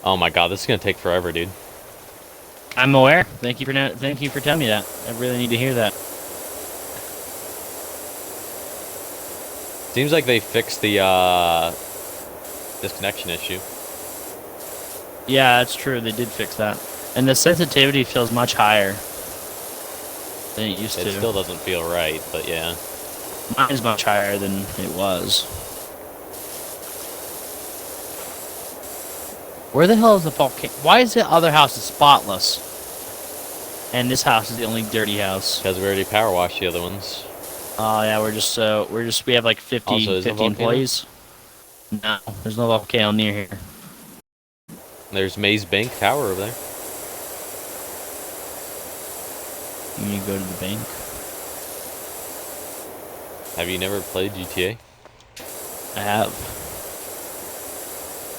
Oh my god, this is gonna take forever, dude. I'm aware. Thank you for telling me that. I really need to hear that. Seems like they fixed the disconnection issue. Yeah, that's true. They did fix that, and the sensitivity feels much higher than it used It to. still doesn't feel right, but yeah. Mine's much higher than it was. Where the hell is the volcano? Why is the other house spotless? And this house is the only dirty house. Because we already power washed the other ones. Oh yeah, we have like 50, Also, is there 50 a volcano? employees. No, there's no volcano near here. There's Maze Bank Tower over there. You need to go to the bank. Have you never played GTA? I have.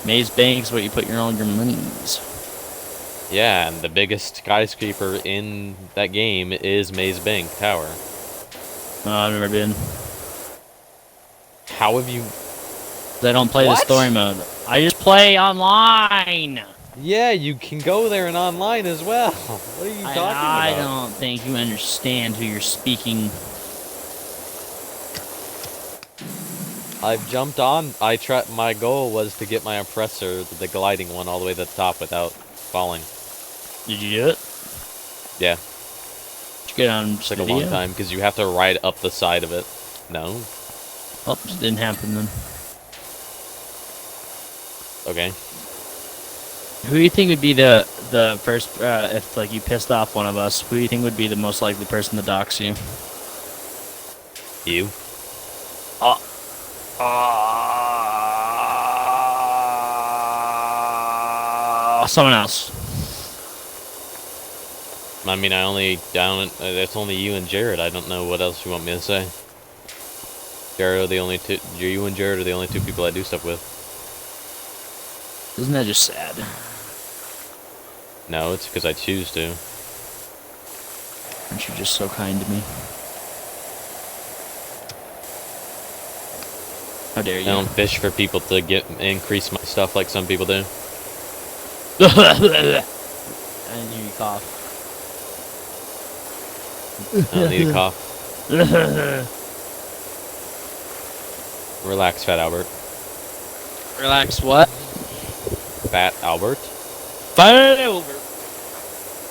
Maze Bank's where you put all your monies. Yeah, and the biggest skyscraper in that game is Maze Bank Tower. No, I've never been. How have you... I don't play the story mode. I just play online. Yeah, you can go there and online as well. What are you talking about? I don't think you understand who you're speaking. I've jumped on. My goal was to get my oppressor, the gliding one, all the way to the top without falling. Did you do it? Yeah. Did you get on It took a long time because you have to ride up the side of it. No. Oops, didn't happen then. Okay. Who do you think would be the first if like you pissed off one of us? Who do you think would be the most likely person to dox you? You. Someone else. I mean, it's only you and Jared. I don't know what else you want me to say. Jared are the only two. You and Jared are the only two people I do stuff with. Isn't that just sad? No, it's because I choose to. Aren't you just so kind to me? How dare you? I don't fish for people to increase my stuff like some people do. I didn't hear you cough. I don't need a cough. Relax, Fat Albert. Relax, what? Fat Albert? Fat Albert.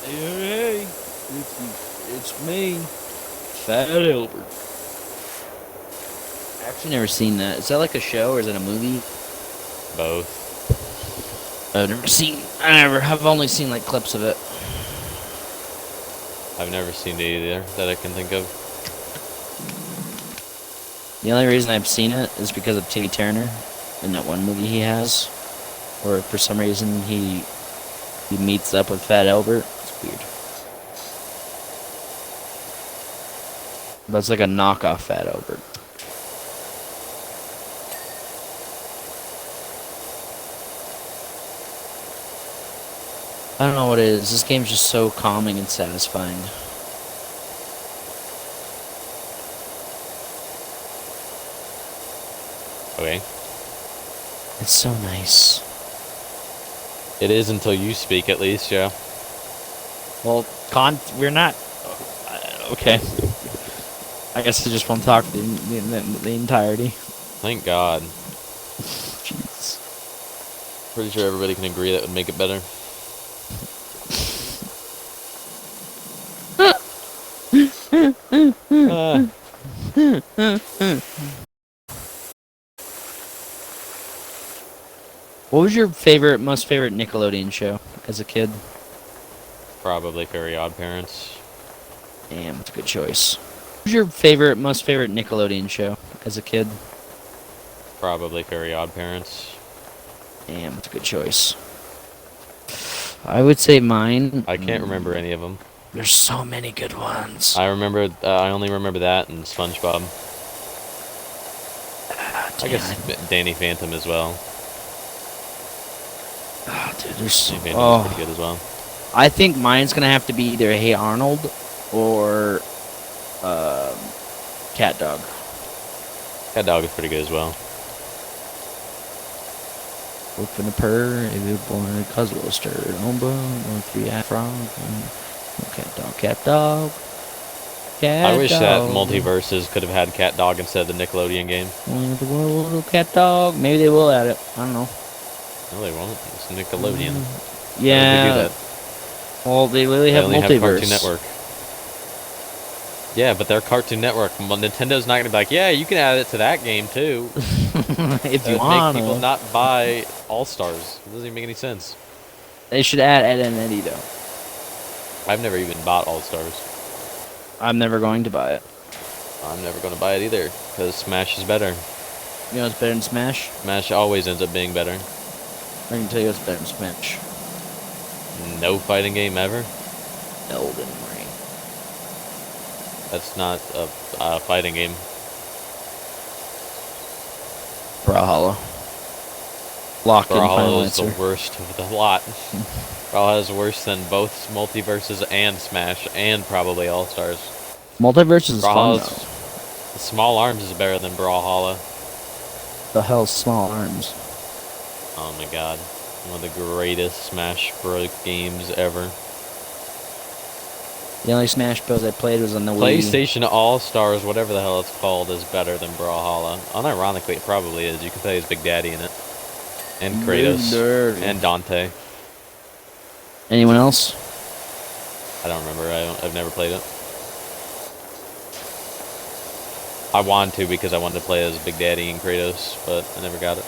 Hey, it's me. Fat Albert. I've actually never seen that. Is that like a show or is it a movie? Both. I've only seen like clips of it. I've never seen it either that I can think of. The only reason I've seen it is because of Timmy Turner in that one movie he has, or for some reason he meets up with Fat Albert. It's weird. But it's like a knockoff Fat Albert. I don't know what it is. This game's just so calming and satisfying. Okay. It's so nice. It is until you speak, at least, yeah. Well, we're not. Okay. I guess I just won't talk the entirety. Thank God. Jeez. Pretty sure everybody can agree that would make it better. What was your most favorite Nickelodeon show as a kid? Probably Very Odd Parents. Damn, that's a good choice. What was your most favorite Nickelodeon show as a kid? Probably Very Odd Parents. Damn, that's a good choice. I would say mine. I can't remember any of them. There's so many good ones. I only remember that and SpongeBob. I guess Danny Phantom as well. Oh, dude, there's Danny Phantom was pretty good as well. I think mine's gonna have to be either Hey Arnold or Cat Dog. Cat Dog is pretty good as well. Wolf and a purr, if you're born a cuz will stir. Omba, 1-3 frog. Cat dog, cat dog. Cat I wish that dog. Multiverses could have had Cat Dog instead of the Nickelodeon game. The little cat dog. Maybe they will add it. I don't know. No, they won't. It's Nickelodeon. Yeah. Why would they do that? Well, they really They have only multiverse. have Cartoon Network. Yeah, but they're Cartoon Network. Nintendo's not gonna be like, yeah, you can add it to that game too. If you Make want people to. not buy All Stars. It doesn't even make any sense. They should add Ed and Eddie though. I've never even bought All Stars. I'm never going to buy it. I'm never gonna buy it either because Smash is better. You know what's better than Smash? Smash always ends up being better. I can tell you what's better than Smash. No fighting game ever. Elden Ring. That's not a fighting game. Brawlhalla. Lock in Final Brawlhalla is Answer. the worst of the lot. Brawlhalla is worse than both Multiverses and Smash and probably All Stars. Multiverse is fun Brawlhalla's though. Small Arms is better than Brawlhalla. The hell's Small Arms? Oh my god. One of the greatest Smash Bros. Games ever. The only Smash Bros. I played was on the Wii. PlayStation All Stars, whatever the hell it's called, is better than Brawlhalla. Unironically, it probably is. You can play as Big Daddy in it. And Kratos. And Dante. Anyone else? I don't remember. I've never played it. I wanted to because I wanted to play as Big Daddy and Kratos, but I never got it.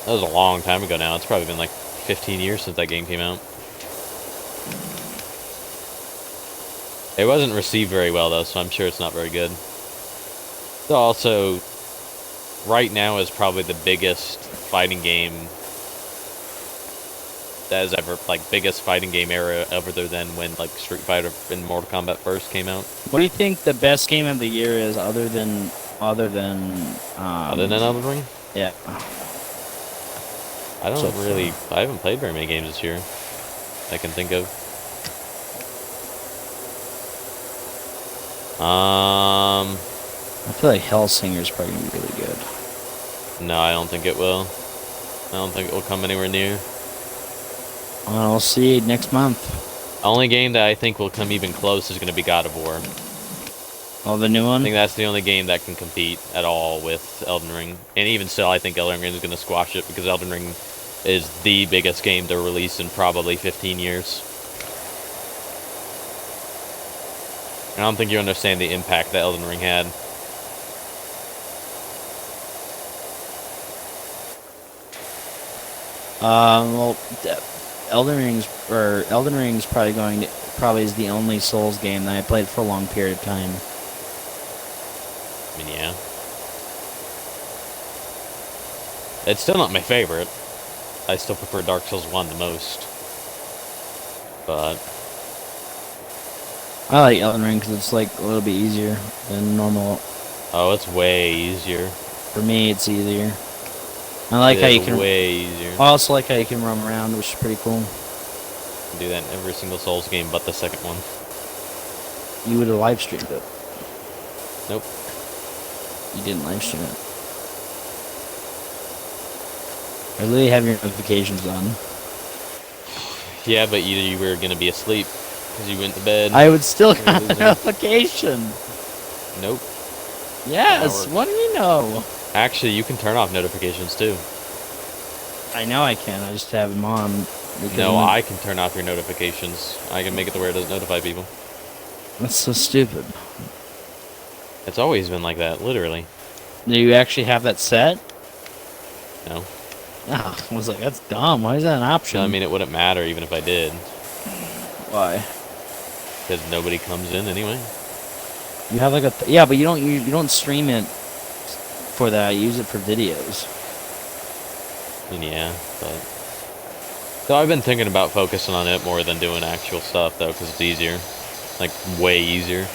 That was a long time ago now. It's probably been like 15 years since that game came out. It wasn't received very well though, so I'm sure it's not very good. It also, right now, is probably the biggest fighting game that has ever, like, biggest fighting game era other than when, like, Street Fighter and Mortal Kombat first came out. What do you think the best game of the year is other than Other than Elden Ring? Yeah. I don't really, I haven't played very many games this year I can think of. I feel like Hellsinger's probably gonna be really good. No, I don't think it will. I don't think it will come anywhere near. Well, we'll see next month. The only game that I think will come even close is going to be God of War. Oh, the new I one? think that's the only game that can compete at all with Elden Ring. And even still, I think Elden Ring is going to squash it because Elden Ring is the biggest game to release in probably 15 years. I don't think you understand the impact that Elden Ring had. Well, Elden Ring's probably is the only Souls game that I played for a long period of time. I mean, yeah. It's still not my favorite. I still prefer Dark Souls 1 the most. But I like Elden Ring because it's like a little bit easier than normal. oh, it's way easier. For me, it's easier. I like how you can. Way easier. I also like how you can roam around, which is pretty cool. You can do that in every single Souls game but the second one. You would have live streamed it. Nope. You didn't live stream it. I literally have your notifications on. Yeah, but you were gonna be asleep because you went to bed. I would still got the notification. Nope. Yes. What do you know? Actually, you can turn off notifications too. I know I can. I just have them on. No, I can turn off your notifications. I can make it to where it doesn't notify people. That's so stupid. It's always been like that, literally. Do you actually have that set? No. Ah, I was like, that's dumb. Why is that an option? I mean, it wouldn't matter even if I did. Why? Because nobody comes in anyway. You have like a yeah, but you don't stream it for that. You use it for videos. And yeah, but so I've been thinking about focusing on it more than doing actual stuff though, because it's easier, like way easier.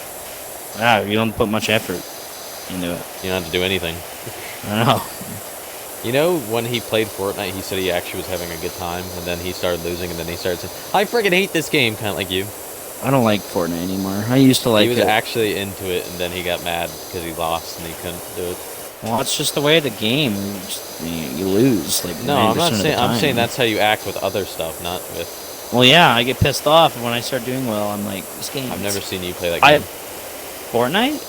Ah, you don't put much effort into it. You don't have to do anything. I know. You know, when he played Fortnite, he said he actually was having a good time, and then he started losing, and then he started saying, I freaking hate this game, kind of like you. I don't like Fortnite anymore. I used to like it. He was actually into it, and then he got mad because he lost, and he couldn't do it. Well, it's just the way of the game. You lose like No, I'm not 90% of the saying. I'm saying time. that's how you act with other stuff, not with. Well, yeah, I get pissed off when I start doing well. I'm like, this game. I've never seen you play that I game. Fortnite.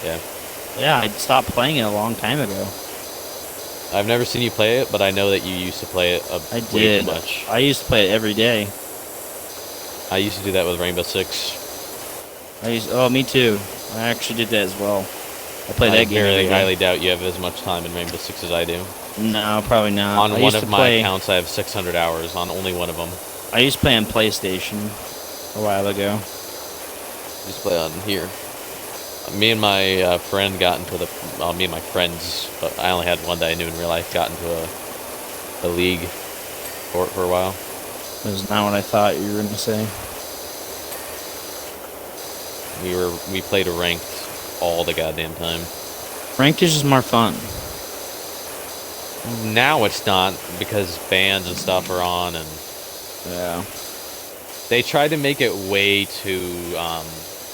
Yeah. Yeah, I stopped playing it a long time ago. I've never seen you play it, but I know that you used to play it I way did. too much. I used to play it every day. I used to do that with Rainbow Six. Oh, me too. I actually did that as well. I played that game every day. I highly doubt you have as much time in Rainbow Six as I do. No, probably not. On one of my accounts, I have 600 hours on only one of them. I used to play on PlayStation a while ago. Just play on here. Me and my friend got into the. Me and my friends, but I only had one that I knew in real life, got into a league for a while. That's not what I thought you were going to say. We played ranked all the goddamn time. Ranked is just more fun. Now it's not, because bans and stuff are on, and yeah, they tried to make it way too.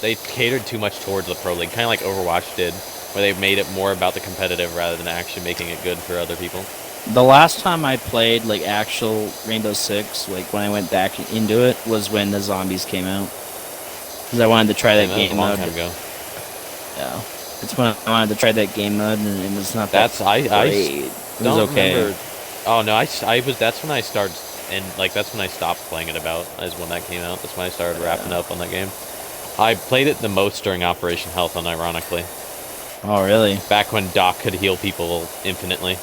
They catered too much towards the pro league, kind of like Overwatch did, where they made it more about the competitive rather than actually making it good for other people. The last time I played like actual Rainbow Six, like when I went back into it, was when the zombies came out. Because I wanted to try that game mode. That was a long time ago. Yeah, it's when I wanted to try that game mode, and it was not that. It was okay. Remember. Oh no, I was. That's when I started, and like that's when I stopped playing it. About as when that came out. That's when I started wrapping up on that game. I played it the most during Operation Health, unironically. Oh really? Back when Doc could heal people infinitely.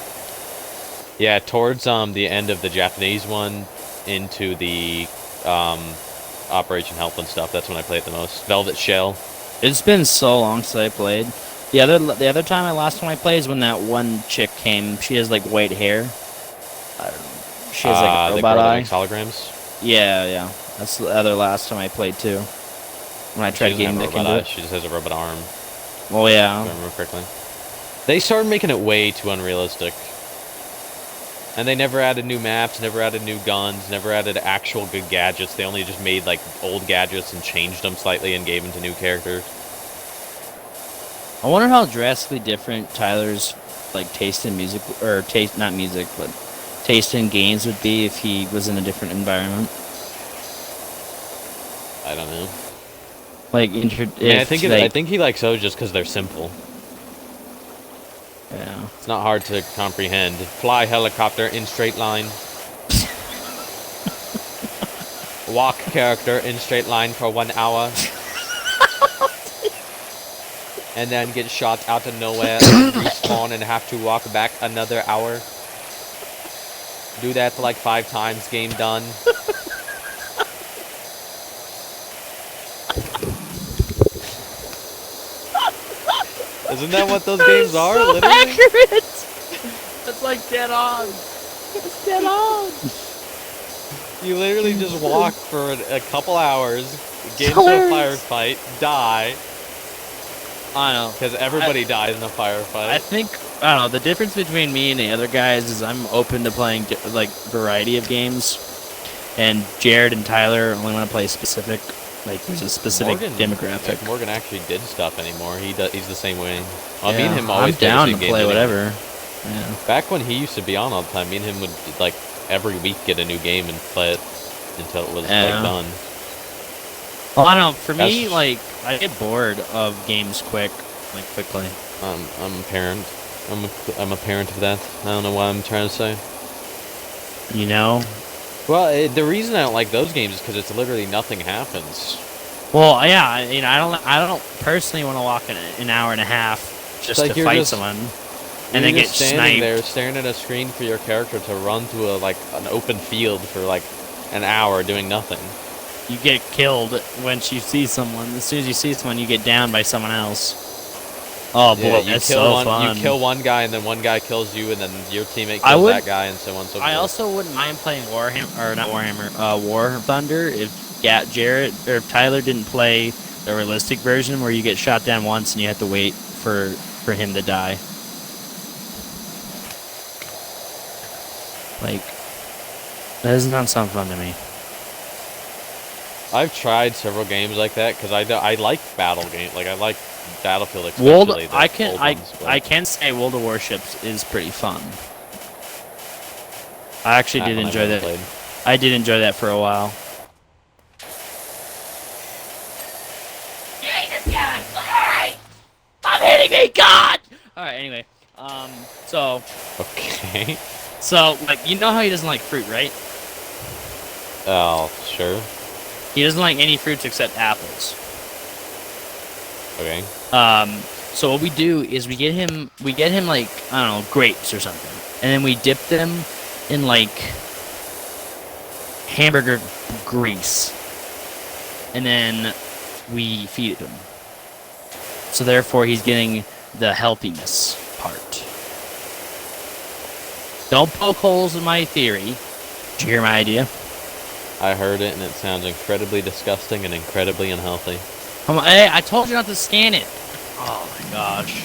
Yeah, towards the end of the Japanese one, into the Operation Health and stuff. That's when I played it the most. Velvet Shell. It's been so long since I played. The other time last time I played is when that one chick came. She has like white hair. I don't know. She has like a robot eye. Holograms. Yeah. That's the other last time I played too. When I tried getting back into it. She just has a robot arm. Oh yeah. If I remember correctly. They started making it way too unrealistic. And they never added new maps, never added new guns, never added actual good gadgets. They only just made like old gadgets and changed them slightly and gave them to new characters. I wonder how drastically different Tyler's like taste in music, or not music, but taste in games would be if he was in a different environment. I don't know. Like, I think he likes those just because they're simple. Yeah. It's not hard to comprehend. Fly helicopter in straight line. Walk character in straight line for 1 hour. And then get shot out of nowhere and respawn and have to walk back another hour. Do that for like 5 times, game done. Isn't that what those games are? So literally? Accurate. That's like dead on. It's dead on. You literally just walk for a couple hours, get into a firefight, die. I know. Because everybody dies in a firefight. I think, I don't know, the difference between me and the other guys is I'm open to playing like variety of games, and Jared and Tyler only want to play specific. Like, there's a specific demographic. If Morgan actually did stuff anymore, he's the same way. Well, yeah, me and him always I'm down to play play whatever. Yeah. Back when he used to be on all the time, me and him would like every week get a new game and play it until it was like done. Well, I don't know. For me, like, I get bored of games quickly. I'm a parent. I'm a parent of that. I don't know what I'm trying to say. You know. Well, the reason I don't like those games is because it's literally nothing happens. Well, yeah, I don't personally want to walk an hour and a half just to fight someone, and then get sniped. There staring at a screen for your character to run through an open field for like an hour doing nothing. You get killed once you see someone. As soon as you see someone, you get down by someone else. Oh boy, that's so fun. You kill one guy, and then one guy kills you, and then your teammate kills that guy, and so on and so forth. I also wouldn't mind playing War Thunder if Jarrett or if Tyler didn't play the realistic version where you get shot down once and you have to wait for him to die. Like, that does not sound fun to me. I've tried several games like that because I like battle games. Like I like Battlefield, especially the I can old ones. But I can say World of Warships is pretty fun. I actually that did one I've enjoy never that. played. I did enjoy that for a while. I'm hitting me, God! Alright, anyway. So Okay. like, you know how he doesn't like fruit, right? Oh, sure. He doesn't like any fruits except apples. Okay. So what we do is we get him like, I don't know, grapes or something. And then we dip them in like hamburger grease. And then we feed him. So therefore he's getting the healthiness part. Don't poke holes in my theory. Did you hear my idea? I heard it, and it sounds incredibly disgusting and incredibly unhealthy. Come on, hey, I told you not to scan it. Oh my gosh.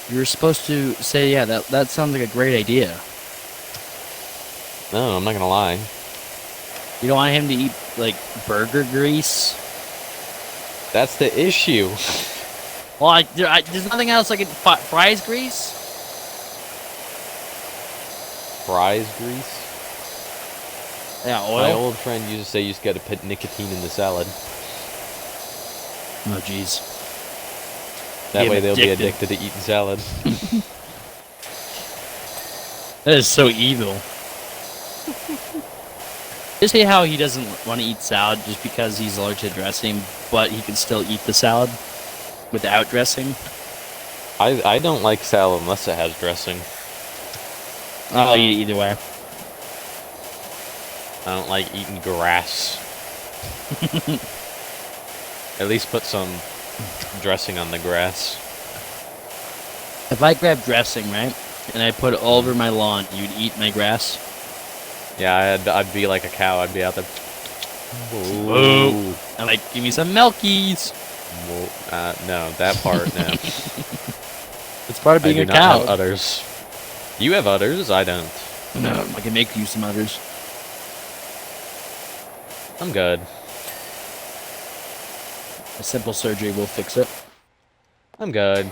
You were supposed to say, yeah, that sounds like a great idea. No, I'm not gonna lie. You don't want him to eat, like, burger grease? That's the issue. Well, there's nothing else like fries grease? Fries grease? Yeah, oil? My old friend used to say you just gotta put nicotine in the salad. Oh, jeez. That way they'll be addicted to eating salad. That is so evil. Just see how he doesn't want to eat salad just because he's allergic to dressing, but he can still eat the salad without dressing. I don't like salad unless it has dressing. I'll eat it either way. I don't like eating grass. At least put some dressing on the grass. If I grab dressing, right, and I put it all over my lawn, you'd eat my grass? Yeah, I'd be like a cow. I'd be out there. Whoa. I'm like, give me some milkies. Whoa. No, that part, no. It's part of being I a do cow. not have udders. You have udders, I don't. No, I can make you some udders. I'm good. A simple surgery will fix it. I'm good.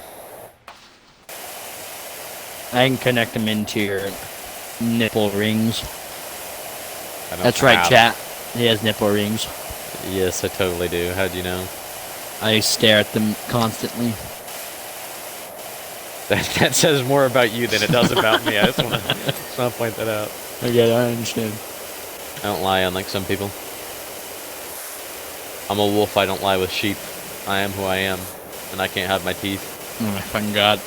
I can connect them into your nipple rings. I don't That's right, have- chat. He has nipple rings. Yes, I totally do. How'd you know? I stare at them constantly. That says more about you than it does about me. I just want to point that out. Okay, I understand. I don't lie, unlike some people. I'm a wolf. I don't lie with sheep. I am who I am, and I can't hide my teeth. Oh my fucking god.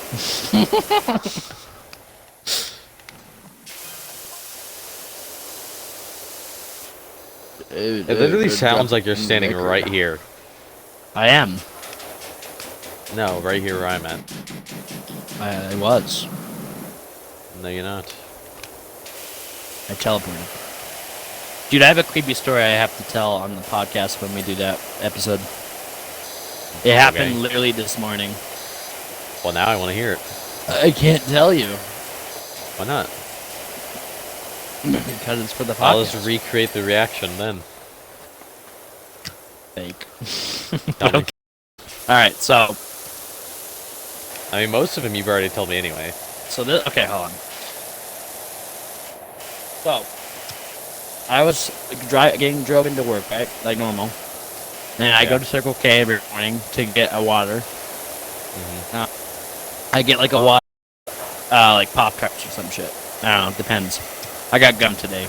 It literally sounds like you're standing right here. I am. No, right here where I'm at. I was. No, you're not. I teleported. Dude, I have a creepy story I have to tell on the podcast when we do that episode. It happened Okay. literally this morning. Well, now I want to hear it. I can't tell you. Why not? Because it's for the podcast. I'll just recreate the reaction then. Fake. Tell me. Alright, so I mean, most of them you've already told me anyway. this, okay, hold on. So, I was getting drove into work, right? Like normal. And I Yeah. go to Circle K every morning to get a water. Mm-hmm. I get like a water, like Pop Tarts or some shit. I don't know, depends. I got gum today.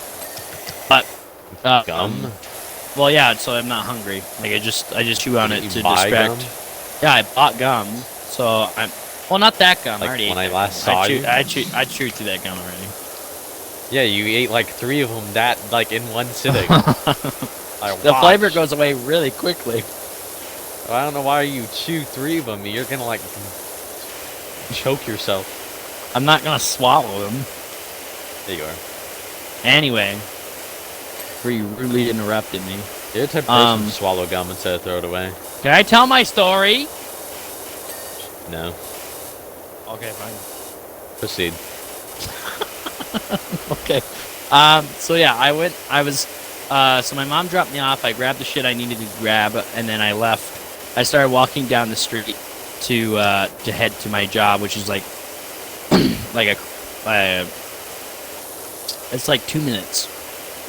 But, Gum? well, yeah, so I'm not hungry. Like, I just chew on it You to buy distract. gum? Yeah, I bought gum, so I'm... Well, not that gum. I Like already when ate I that last gum. saw you? I chewed through that gum already. Yeah, you ate like 3 of them like in one sitting. The flavor goes away really quickly. I don't know why you chew 3 of them. You're gonna like choke yourself. I'm not gonna swallow them. There you are. Anyway, where you rudely interrupted me. You're the type of person to swallow gum instead of throw it away. Can I tell my story? No. Okay, fine. Proceed. Okay. So yeah, I was So my mom dropped me off. I grabbed the shit I needed to grab, and then I left. I started walking down the street to head to my job, which is like it's like 2 minutes,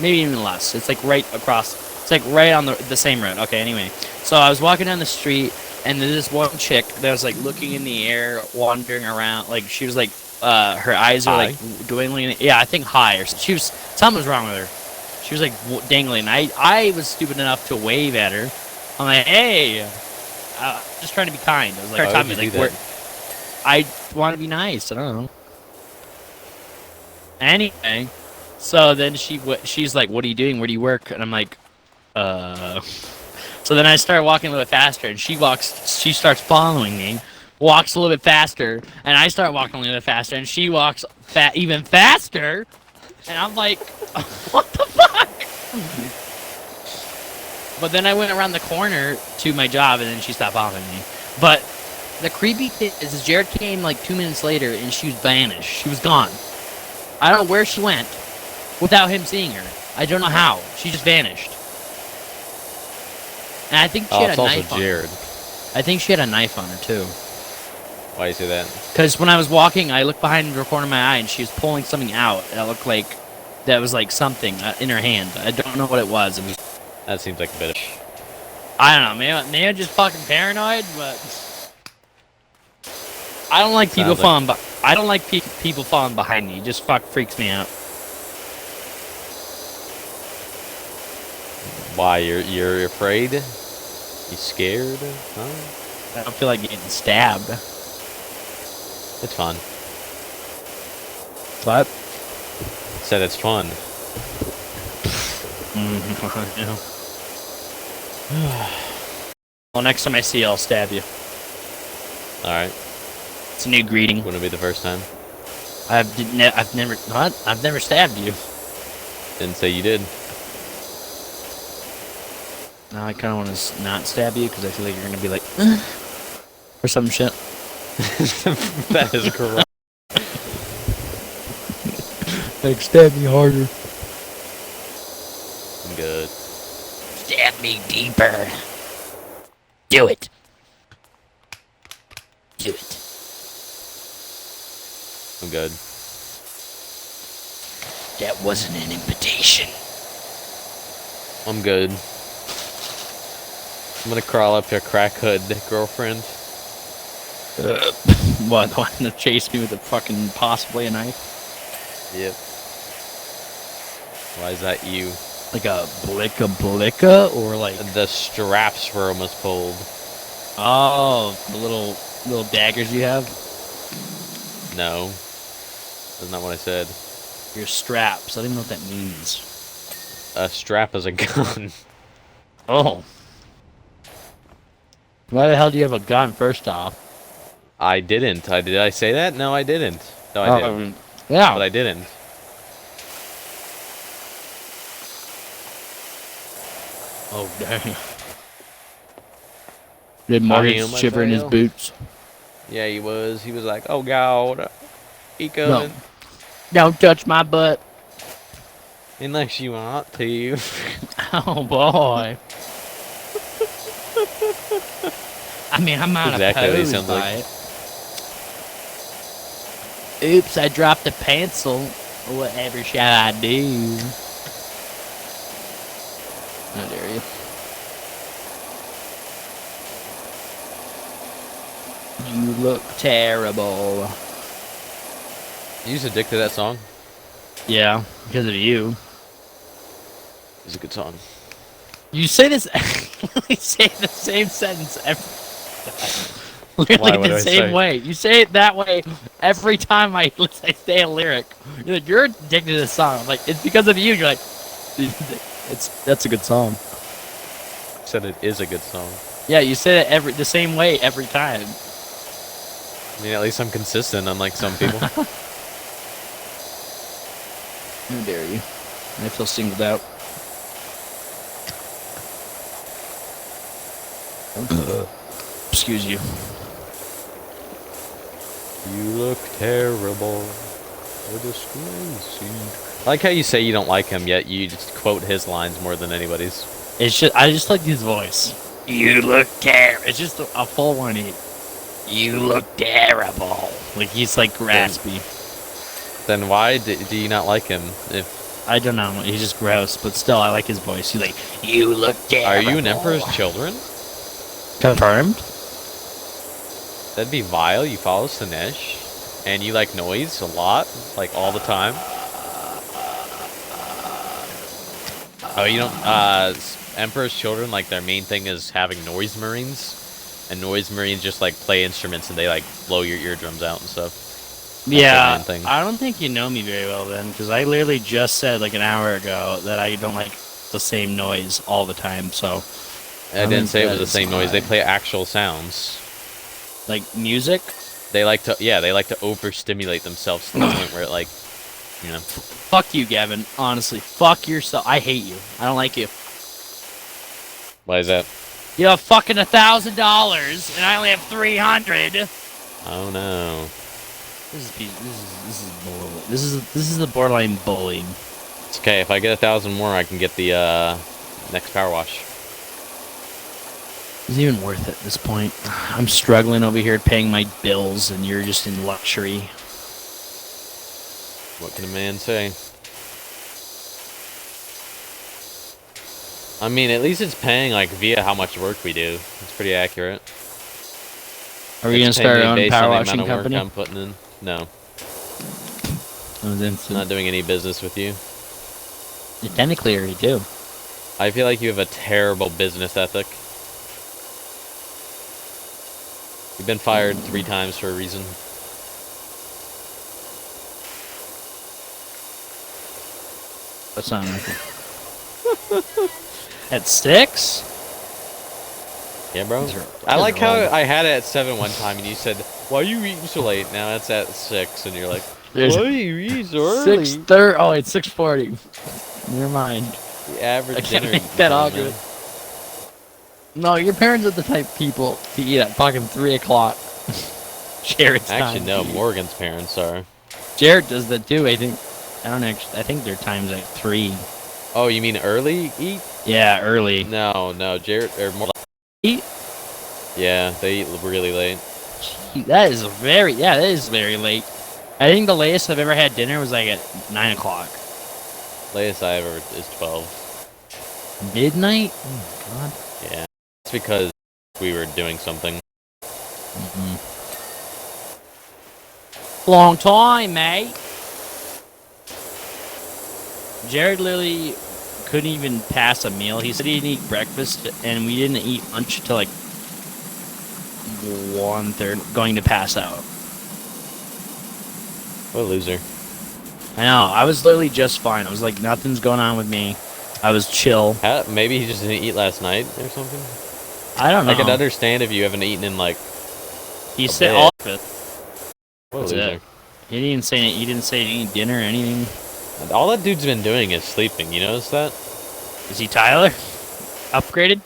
maybe even less. It's like right across. It's like right on the same road. Okay, anyway. So I was walking down the street, and there's this one chick that was like looking in the air, wandering around. Like she was like, her eyes are like dwindling. Yeah, I think high or she was. Something was wrong with her. She was like dangling. I was stupid enough to wave at her. I'm like, hey, just trying to be kind. I was like, Why would you do that? I want to be nice. I don't know. Anyway, so then she's like, "What are you doing? Where do you work?" And I'm like, So then I start walking a little bit faster, and she starts following me, walks a little bit faster, and I start walking a little bit faster, and she walks even faster, and I'm like, what the fuck? But then I went around the corner to my job, and then she stopped following me. But the creepy thing is Jared came like 2 minutes later, and she was vanished. She was gone. I don't know where she went without him seeing her. I don't know how. She just vanished. And I think she had a knife on her. I think she had a knife on her, too. Why do you say that? Because when I was walking, I looked behind the corner of my eye, and she was pulling something out. That looked like... That was like something in her hand. I don't know what it was. That seems like a bit of... I don't know. Maybe I'm just fucking paranoid, but... I don't like people falling... I don't like people falling behind me. It just freaks me out. Why? You're afraid? You scared? Huh? I don't feel like getting stabbed. It's fun. What? Said it's fun. Well, next time I see you, I'll stab you. Alright. It's a new greeting. Wouldn't it be the first time? I've never... What? I've never stabbed you. Didn't say you did. Now I kind of want to not stab you because I feel like you're going to be like, or some shit. That is correct. Like, stab me harder. I'm good. Stab me deeper. Do it. Do it. I'm good. That wasn't an invitation. I'm good. I'm gonna crawl up your crack hood, girlfriend. What, the one to chase me with a fucking, possibly a knife? Yep. Why is that you? Like a blicka, or like... The straps were almost pulled. Oh, the little daggers you have? No. That's not what I said. Your straps. I don't even know what that means. A strap is a gun. Oh. Why the hell do you have a gun, first off? I didn't. Did I say that? No, I didn't. No, I didn't. Yeah. But I didn't. Oh, dang. Did Morgan shiver in his boots? Yeah, he was. He was like, oh, God. He coming. No. Don't touch my butt. Unless you want to. Oh, boy. I mean, I'm not opposed by it. Oops, I dropped a pencil. Whatever shall I do? How dare you? You look terrible. You just addicted to that song? Yeah, because of you. It's a good song. You say this... you say the same sentence every time. Literally the same way. You say it that way every time I say a lyric. You're like, you're addicted to this song. I'm like, it's because of you. You're like, that's a good song. I said it is a good song. Yeah, you say it the same way every time. I mean, at least I'm consistent, unlike some people. How dare you? I feel singled out. Excuse you. You look terrible. A disgrace. I like how you say you don't like him, yet you just quote his lines more than anybody's. It's just I just like his voice. You look terrible. It's just a full 180. You look terrible. Like he's like raspy. Then why do you not like him? If I don't know. He's just gross, but still, I like his voice. He's like, you look terrible. Are you an Emperor's Children? Confirmed? That'd be vile. You follow Sinesh, and you like noise a lot, like all the time. Oh, you don't. Emperor's Children, like their main thing is having noise marines, and noise marines just like play instruments and they like blow your eardrums out and stuff. Yeah, I don't think you know me very well then, because I literally just said like an hour ago that I don't like the same noise all the time, so... I didn't say it was the same noise. They play actual sounds. Like music? They like to, yeah, they like to overstimulate themselves to the point where it like, you know... Fuck you, Gavin. Honestly, fuck yourself. I hate you. I don't like you. Why is that? You have fucking $1,000, and I only have 300. Oh no. This is the borderline bullying. It's okay. If I get 1,000 more, I can get the next power wash. Is it even worth it at this point? I'm struggling over here paying my bills, and you're just in luxury. What can a man say? I mean, at least it's paying like via how much work we do. It's pretty accurate. Are we gonna start our own power washing company? I'm putting in. No. I'm not doing any business with you. You technically already do. I feel like you have a terrible business ethic. You've been fired 3 times for a reason. That's not nothing. At 6? Yeah, bro. I like how I had it at 7 one time, and you said, "Why are you eating so late?" Now it's at 6, and you're like, "Why are you eating so early?" 6:30. Oh, it's 6:40. Never mind. The average I can't dinner make that argument. No, your parents are the type of people to eat at fucking 3 o'clock. Jared's actually no. Morgan's parents are. Jared does that too. I think. I don't actually. I think their time's at 3. Oh, you mean early eat? Yeah, early. No, Jared or more. Eat? Yeah, they eat really late. Gee, that is very late. I think the latest I've ever had dinner was like at 9 o'clock. Latest I ever is 12. Midnight? Oh god. Yeah, it's because we were doing something. Long time, mate. Jared literally couldn't even pass a meal. He said he didn't eat breakfast, and we didn't eat lunch until like 1:30, going to pass out. What a loser. I know. I was literally just fine. I was like, nothing's going on with me. I was chill. Maybe he just didn't eat last night or something? I don't know. I could understand if you haven't eaten in like... He said all of it. What a loser. It. He didn't say any dinner or anything. All that dude's been doing is sleeping. You notice that? Is he Tyler? Upgraded?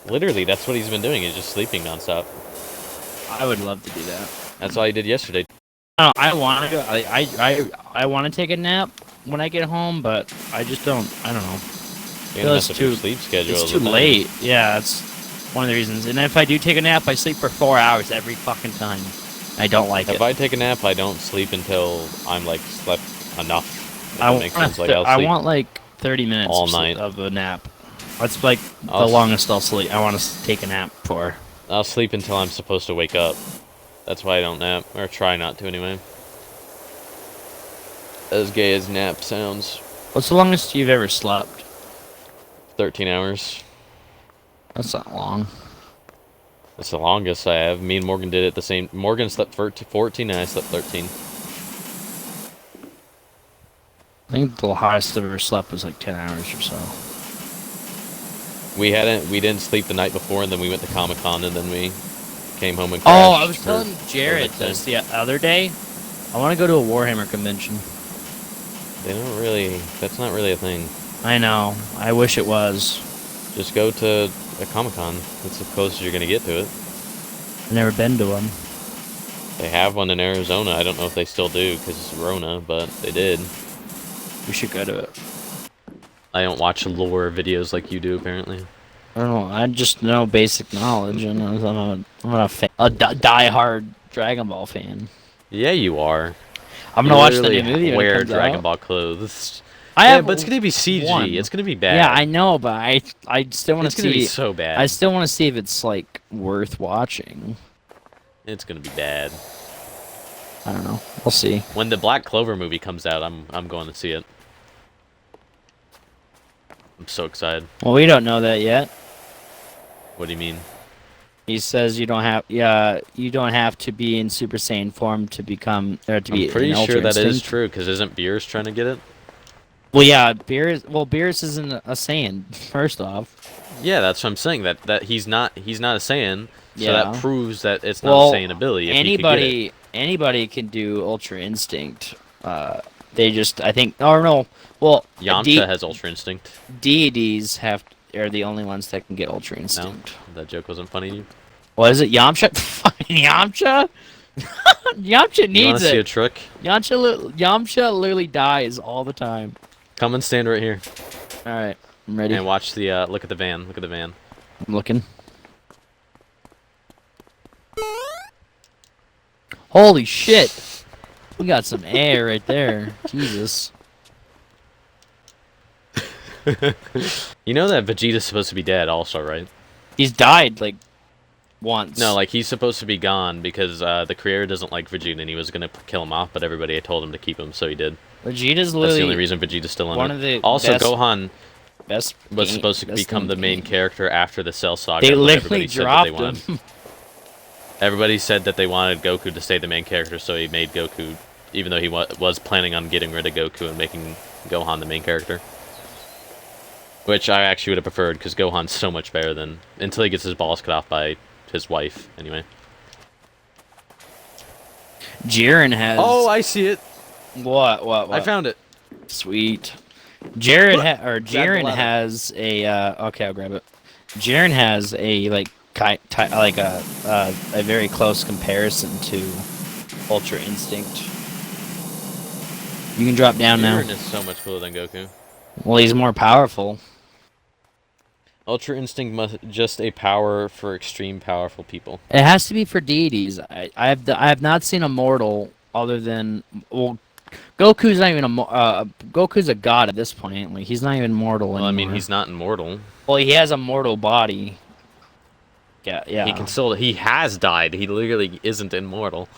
Literally, that's what he's been doing. Is just sleeping nonstop. I would love to do that. That's all he did yesterday. I want to go. I want to take a nap when I get home, but I just don't. I don't know. It's too sleep schedule. It's too late. Yeah, that's one of the reasons. And if I do take a nap, I sleep for 4 hours every fucking time. I don't like it. If I take a nap, I don't sleep until I'm like slept enough. I want like 30 minutes all night of a nap. That's like the longest I'll sleep. I want to take a nap for. I'll sleep until I'm supposed to wake up. That's why I don't nap, or try not to anyway. As gay as nap sounds. What's the longest you've ever slept? 13 hours. That's not long. That's the longest I have. Me and Morgan did it the same. Morgan slept 14 and I slept 13. I think the highest I've ever slept was like 10 hours or so. We didn't sleep the night before, and then we went to Comic-Con, and then we came home and crashed. Oh, I was telling Jared this the other day. I want to go to a Warhammer convention. They don't really... That's not really a thing. I know. I wish it was. Just go to a Comic-Con. That's the closest you're going to get to it. I've never been to one. They have one in Arizona. I don't know if they still do, because it's Rona, but they did. We should go to it. I don't watch lore videos like you do, apparently. I don't know. I just know basic knowledge, and I'm a die-hard Dragon Ball fan. Yeah, you are. I'm gonna watch the new movie when it wear comes Dragon out. Ball clothes. Yeah, but it's gonna be CG. one. It's gonna be bad. Yeah, I know, but I still want to see. It's gonna be so bad. I still want to see if it's like worth watching. It's gonna be bad. I don't know. We'll see. When the Black Clover movie comes out, I'm going to see it. I'm so excited. Well, we don't know that yet. What do you mean? He says you don't have to be in Super Saiyan form to become or to be. I'm pretty Ultra sure that Instinct. is true, because isn't Beerus trying to get it? Well, yeah, Beerus isn't a Saiyan. First off. Yeah, that's what I'm saying. That he's not a Saiyan. So Yeah. that proves that it's not a Saiyan ability. If anybody can do Ultra Instinct. They just, I think, or no. Well, Yamcha has Ultra Instinct. deities are the only ones that can get Ultra Instinct. No, that joke wasn't funny to you. What is it, Yamcha? Fucking Yamcha? Yamcha You want needs to see a it. trick? Yamcha literally dies all the time. Come and stand right here. All right, I'm ready. And watch the look at the van. Look at the van. I'm looking. Holy shit! We got some air right there. Jesus. You know that Vegeta's supposed to be dead also, right? He's died like once. No, like he's supposed to be gone because the creator doesn't like Vegeta and he was gonna kill him off, but everybody had told him to keep him, so he did. Vegeta's literally That's the only reason Vegeta's still in one it. of the Also, best, Gohan best was game- supposed to best become the in main game. character after the Cell Saga. They but literally everybody said that they dropped him. Everybody said that they wanted Goku to stay the main character, so he made Goku, even though he was planning on getting rid of Goku and making Gohan the main character. Which I actually would have preferred, because Gohan's so much better than... Until he gets his balls cut off by his wife, anyway. Jiren has. Oh, I see it! What? I found it. Sweet. Jiren ladder. has a. Okay, I'll grab it. Jiren has a a very close comparison to Ultra Instinct. You can drop down now. Jiren is so much cooler than Goku. Well, he's more powerful. Ultra Instinct must just a power for extreme powerful people. It has to be for deities. I have not seen a mortal other than Goku's not even Goku's a god at this point. Like he's not even mortal anymore. Well, I mean, he's not immortal. Well, he has a mortal body. Yeah. He can still. He has died. He literally isn't immortal.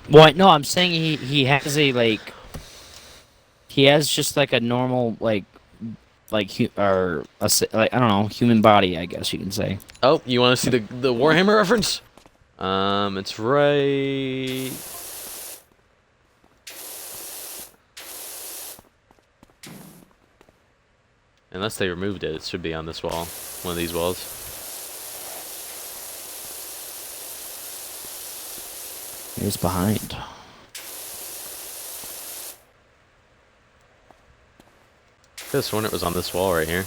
Well, no, I'm saying he has a he has just like a normal I don't know, human body, I guess you can say. Oh, you want to see the Warhammer reference? It's right. Unless they removed it, it should be on this wall, one of these walls. He's behind. I could have sworn it was on this wall right here.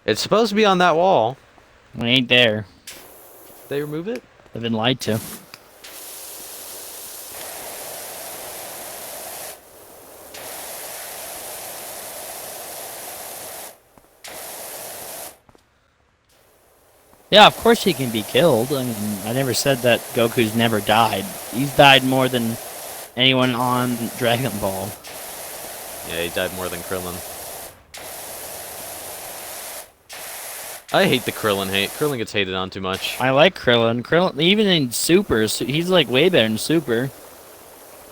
It's supposed to be on that wall. It ain't there. Did they remove it? I've been lied to. Yeah, of course he can be killed. I mean, I never said that Goku's never died. He's died more than anyone on Dragon Ball. Yeah, he died more than Krillin. I hate the Krillin hate. Krillin gets hated on too much. I like Krillin. Krillin, even in Super, he's like way better in Super.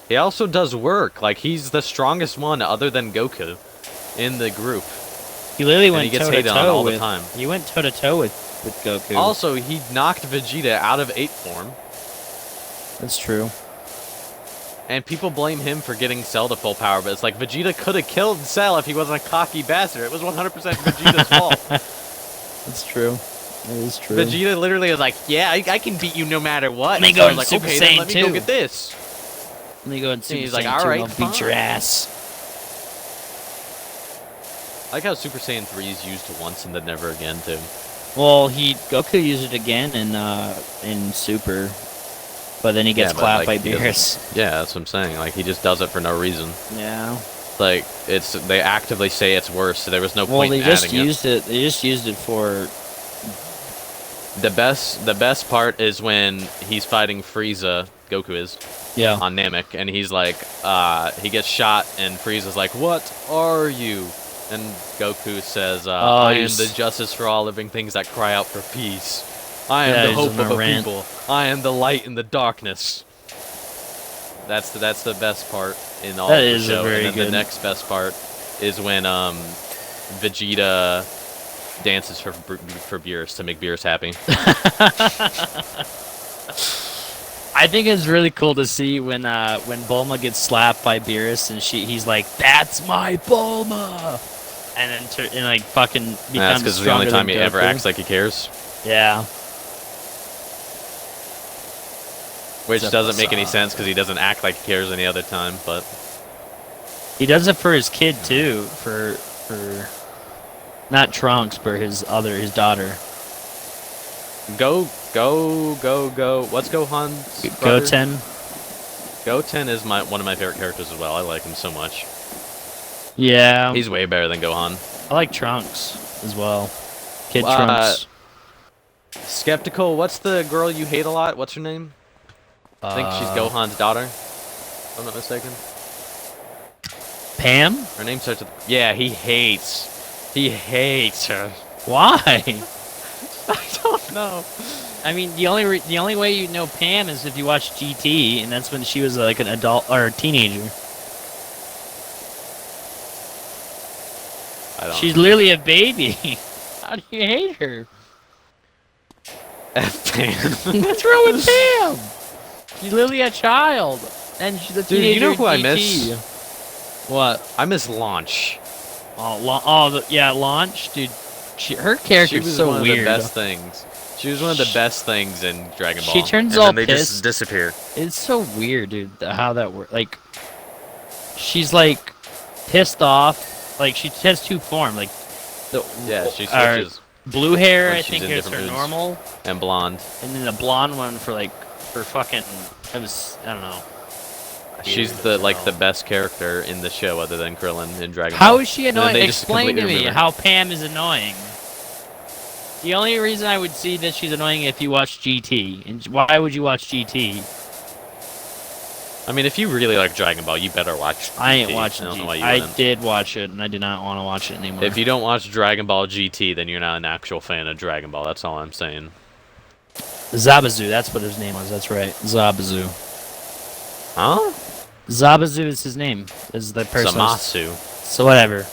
He also does work. Like, he's the strongest one other than Goku in the group. He literally And went he gets toe to hated on toe all the with. time. He went toe to toe with Goku. Also, he knocked Vegeta out of ape form. That's true. And people blame him for getting Cell to full power, but it's like, Vegeta could have killed Cell if he wasn't a cocky bastard. It was 100% Vegeta's fault. That's true. That is true. Vegeta literally was like, yeah, I can beat you no matter what. Let me And go Cell in was like, Super okay, then Saiyan let me go 2. get this. Let me go and Super he's Saiyan like, 2 alright, and I'll beat your fine. ass. I like how Super Saiyan 3 is used once and then never again, too. Well, Goku used it again in Super, but then he gets Yeah, but, clapped like, by he doesn't- Beerus. Yeah, that's what I'm saying. Like, he just does it for no reason. Yeah. Like they actively say it's worse, so there was no Well, point they in just adding it. used it. They just used it for. The best part is when he's fighting Frieza, Goku is, Yeah. on Namek, and he's like, he gets shot, and Frieza's like, "What are you?" And Goku says, "I am the justice for all living things that cry out for peace. I am the hope of a people. I am the light in the darkness." That's the best part in all of the show. And then the next best part is when Vegeta dances for Beerus to make Beerus happy. I think it's really cool to see when Bulma gets slapped by Beerus and he's like, "That's my Bulma," and then like fucking becomes stronger. That's because it's the only time he ever acts like he cares. Yeah. Which doesn't make any sense because he doesn't act like he cares any other time, but he does it for his kid too, for not Trunks, but his daughter. Go! What's Gohan's brother? Goten. Goten is one of my favorite characters as well. I like him so much. Yeah. He's way better than Gohan. I like Trunks as well. Kid Trunks. Skeptical, what's the girl you hate a lot? What's her name? I think she's Gohan's daughter, if I'm not mistaken. Pam? Her name starts with... Yeah, he hates her. Why? I don't know. I mean, the only way you know Pam is if you watch GT, and that's when she was like an adult or a teenager. She's literally a baby. How do you hate her? F Pam. What's wrong with Pam? She's literally a child, and she's a teenager. Dude, you know who GT. I miss? What? I miss Launch. Yeah, Launch, dude. Her character is so weird. She was one of the best things. She was one of the best things in Dragon Ball. She turns all pissed. They just disappear. It's so weird, dude. How that works. Like, she's like pissed off. Like she has two forms. Like, she switches. Blue hair, I think, is her normal, and blonde. And then the blonde one for fucking. I don't know. She's the best character in the show other than Krillin in Dragon Ball. How is she annoying? Explain to me how Pam is annoying. The only reason I would see that she's annoying if you watch GT. And why would you watch GT? I mean, if you really like Dragon Ball, you better watch GT. I ain't watching GT. I did watch it, and I did not want to watch it anymore. If you don't watch Dragon Ball GT, then you're not an actual fan of Dragon Ball. That's all I'm saying. Zabuza, that's what his name was. That's right. Zabuza. Huh? Zabuza is his name. Is the person. Zamasu. So whatever.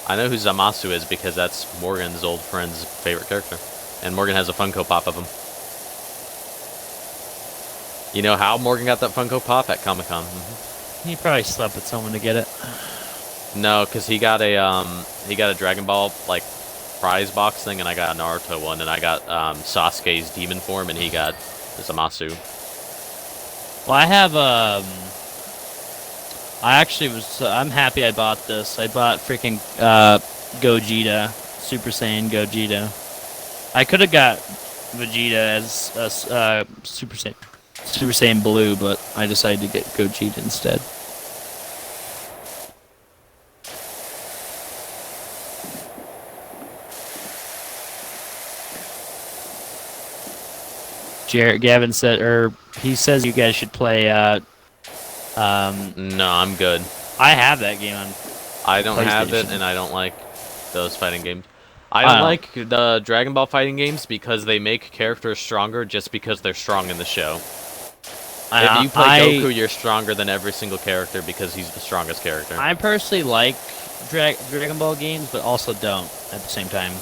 I know who Zamasu is because that's Morgan's old friend's favorite character. And Morgan has a Funko Pop of him. You know how Morgan got that Funko Pop? At Comic-Con. He probably slept with someone to get it. No, because he got a Dragon Ball, like, prize box thing, and I got a Naruto one, and I got Sasuke's demon form, and he got Zamasu. Well, I have I'm happy I bought this. I bought freaking Gogeta, Super Saiyan Gogeta. I could have got Vegeta as Super Saiyan Blue, but I decided to get Gogeta instead. Gavin said, he says you guys should play. No, I'm good. I have that game on. I don't have it, and I don't like those fighting games. I don't like the Dragon Ball fighting games because they make characters stronger just because they're strong in the show. If you play Goku, you're stronger than every single character because he's the strongest character. I personally like Dragon Ball games, but also don't at the same time.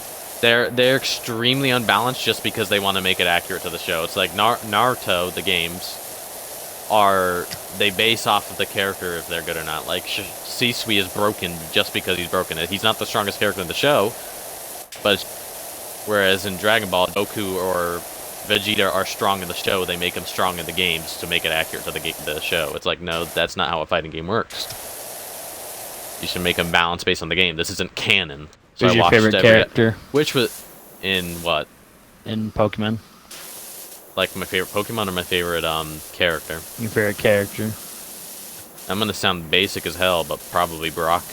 They're extremely unbalanced just because they want to make it accurate to the show. It's like Naruto, the games, they base off of the character if they're good or not. Like, Shisui is broken just because he's broken. He's not the strongest character in the show, but whereas in Dragon Ball, Goku or Vegeta are strong in the show, they make them strong in the games to make it accurate to the show. It's like, no, that's not how a fighting game works. You should make them balanced based on the game. This isn't canon. So Who's your favorite character? Which was in what? In Pokemon. Like my favorite Pokemon or my favorite character? Your favorite character. I'm gonna sound basic as hell, but probably Brock.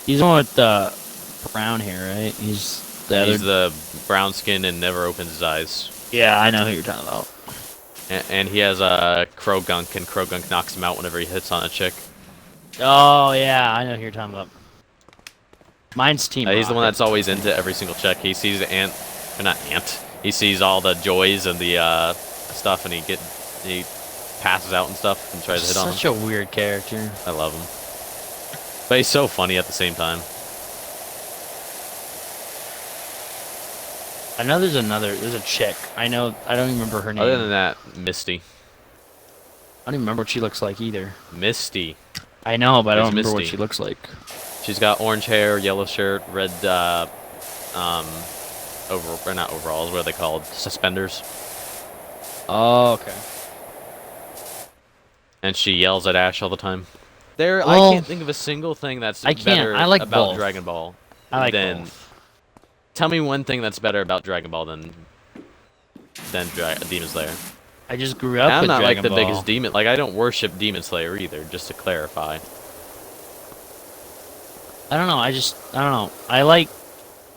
He's the one with the brown hair, right? He's the other. He's the brown skin and never opens his eyes. Yeah, I know who you're talking about. And he has a Crow Gunk, and Crow Gunk knocks him out whenever he hits on a chick. Oh yeah, I know who you're talking about. Mine's Team He's the one Rocket. that's always into every single check. He sees he sees all the joys and the stuff, and he passes out and stuff and tries to hit on him. Such a weird character. I love him, but he's so funny at the same time. I know there's a chick. I don't even remember her name. Other than that, Misty. I don't even remember what she looks like either. Misty. I know, but I don't remember what Misty. she looks like. She's got orange hair, yellow shirt, red not overalls. What are they called? Suspenders. Oh, okay. And she yells at Ash all the time. I can't think of a single thing that's better about both. Dragon Ball. I like both. Tell me one thing that's better about Dragon Ball than Demon Slayer. I just grew up with I'm not Dragon like the Ball. biggest demon. Like, I don't worship Demon Slayer either. Just to clarify. I don't know. I don't know. I like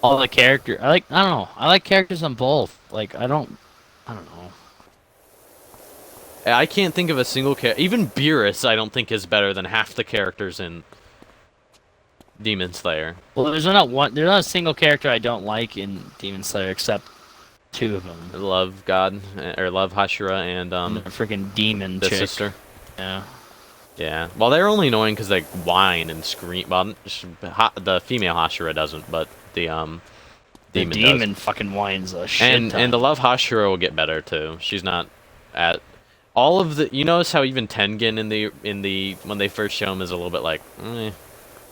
all the characters. I don't know. I like characters on both. Like, I don't know. I can't think of a single character. Even Beerus, I don't think is better than half the characters in Demon Slayer. Well, there's not a single character I don't like in Demon Slayer except two of them. Love God, or Love Hashira and The freaking demon the chick. sister. Yeah. Yeah. Well, they're only annoying because they whine and scream. Well, the female Hashira doesn't, but the demon does. Fucking whines a shit ton. And the Love Hashira will get better too. She's not at all of the. You notice how even Tengen in the when they first show him is a little bit like.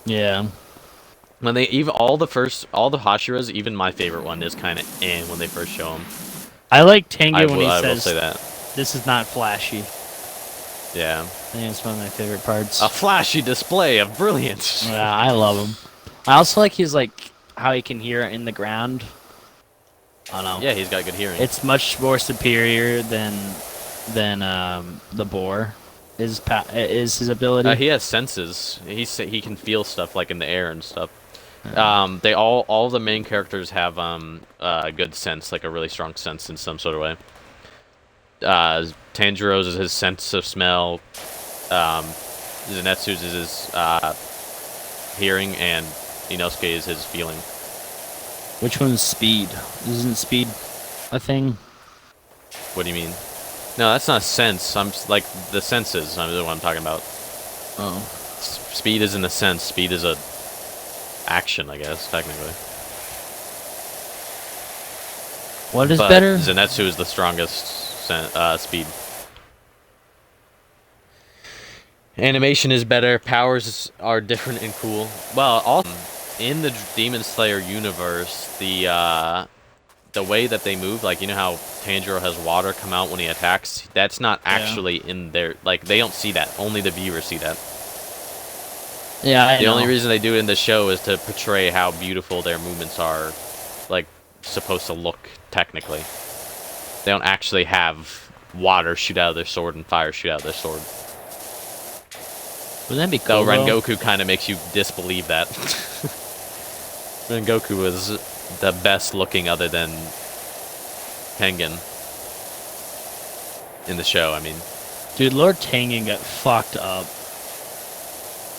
Yeah. When they all the Hashiras, even my favorite one is kind of when they first show him. I like Tengen when he I says, will say that. "This is not flashy." Yeah. I think it's one of my favorite parts. A flashy display of brilliance. Yeah, I love him. I also like how he can hear in the ground. I don't know. Yeah, he's got good hearing. It's much more superior than the boar. Is his ability? He has senses. He can feel stuff like in the air and stuff. All the main characters have a good sense, like a really strong sense in some sort of way. Tanjiro's is his sense of smell. Zenitsu's is his hearing, and Inosuke is his feeling. Which one's speed? Isn't speed a thing? What do you mean? No, that's not sense. I'm like the senses. I'm the one I'm talking about. Oh. Speed isn't a sense. Speed is a action, I guess, technically. What is better? Zenitsu is the strongest speed. Animation is better. Powers are different and cool. Well, also in the Demon Slayer universe, the way that they move, like, you know how Tanjiro has water come out when he attacks? That's not actually in there. Like, they don't see that. Only the viewers see that. Yeah, I know. The only reason they do it in the show is to portray how beautiful their movements are, like, supposed to look, technically. They don't actually have water shoot out of their sword and fire shoot out of their sword. Wouldn't that be cool, though Rengoku kind of makes you disbelieve that. Rengoku was the best looking other than Tengen in the show, I mean. Dude, Lord Tengen got fucked up.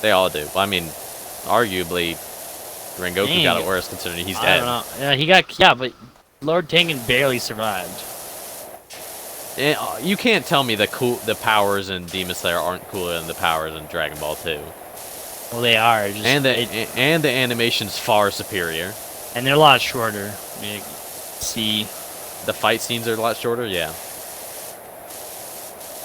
They all do. Well, I mean, arguably, Rengoku got it worse considering he's dead. I don't know. Yeah, but Lord Tengen barely survived. You can't tell me the powers in Demon Slayer aren't cooler than the powers in Dragon Ball 2. Well, they are. And the animation's far superior. And they're a lot shorter. I mean, see, the fight scenes are a lot shorter, yeah.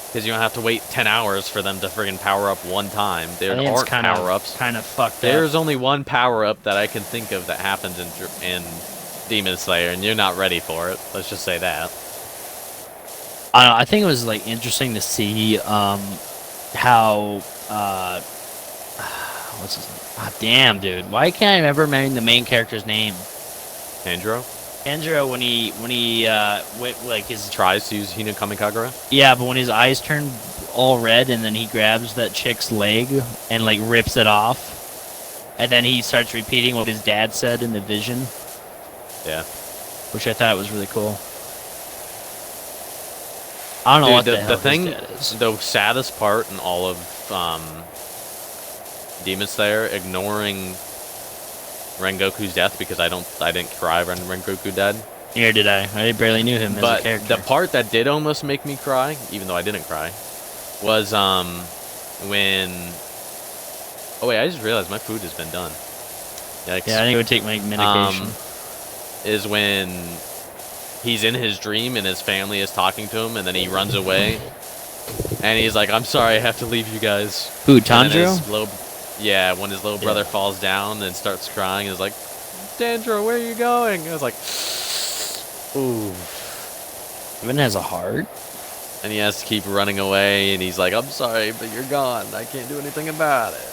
Because you don't have to wait 10 hours for them to friggin' power up one time. There aren't power-ups. Kind of fucked up. There's only one power-up that I can think of that happens in Demon Slayer, and you're not ready for it. Let's just say that. I don't know, I think it was like interesting to see how what's his name? Ah, damn, dude. Why can't I remember the main character's name? Tanjiro? Tanjiro when he like his Tries to use Hina Kamikagura. yeah, but when his eyes turn all red and then he grabs that chick's leg and like rips it off, and then he starts repeating what his dad said in the vision. Yeah. Which I thought was really cool. I don't know what the hell thing, his dad is. the saddest part in all of Demon Slayer, ignoring Rengoku's death, because I didn't cry when Rengoku died. Neither did I. I barely knew him as a character. But the part that did almost make me cry, even though I didn't cry, was when. Oh wait, I just realized my food has been done. Yikes. Yeah, I need to take my medication. Is when he's in his dream and his family is talking to him, and then he runs away, and he's like, "I'm sorry, I have to leave you guys." Who, Tanjiro? Yeah, when his little brother falls down and starts crying, he's like, "Tanjiro, where are you going?" I was like, "Ooh." Even has a heart. And he has to keep running away, and he's like, "I'm sorry, but you're gone. I can't do anything about it."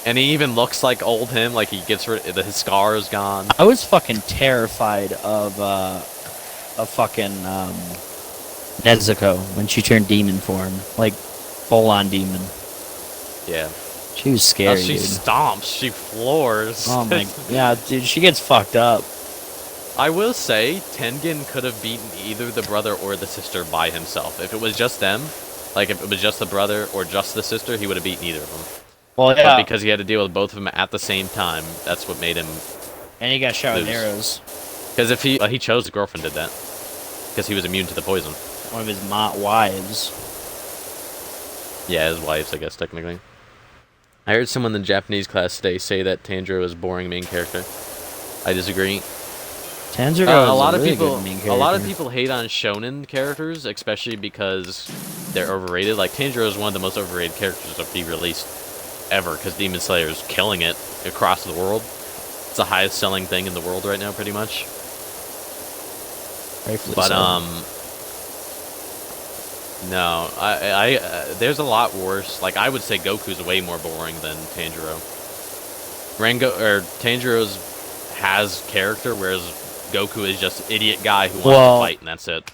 And he even looks like old him, like he gets his scar is gone. I was fucking terrified of fucking Nezuko when she turned demon form, like full on demon. Yeah. She was scary. She dude. stomps, she floors. Oh my, yeah, dude, she gets fucked up. I will say, Tengen could have beaten either the brother or the sister by himself. If it was just them, like if it was just the brother or just the sister, he would have beaten either of them. Well, yeah. But because he had to deal with both of them at the same time, that's what made him. And he got shot lose. with arrows. Because if he chose, the girlfriend did that. Because he was immune to the poison. One of his wives. Yeah, his wives, I guess, technically. I heard someone in the Japanese class today say that Tanjiro is a boring main character. I disagree. Tanjiro is a lot really of people, good main character. a lot of people hate on shonen characters, especially because they're overrated. Like Tanjiro is one of the most overrated characters to be released ever, because Demon Slayer is killing it across the world. It's the highest selling thing in the world right now, pretty much. Rightfully But so. no, there's a lot worse. Like I would say Goku's way more boring than Tanjiro. Tanjiro's has character, whereas Goku is just idiot guy who wants to fight, and that's it.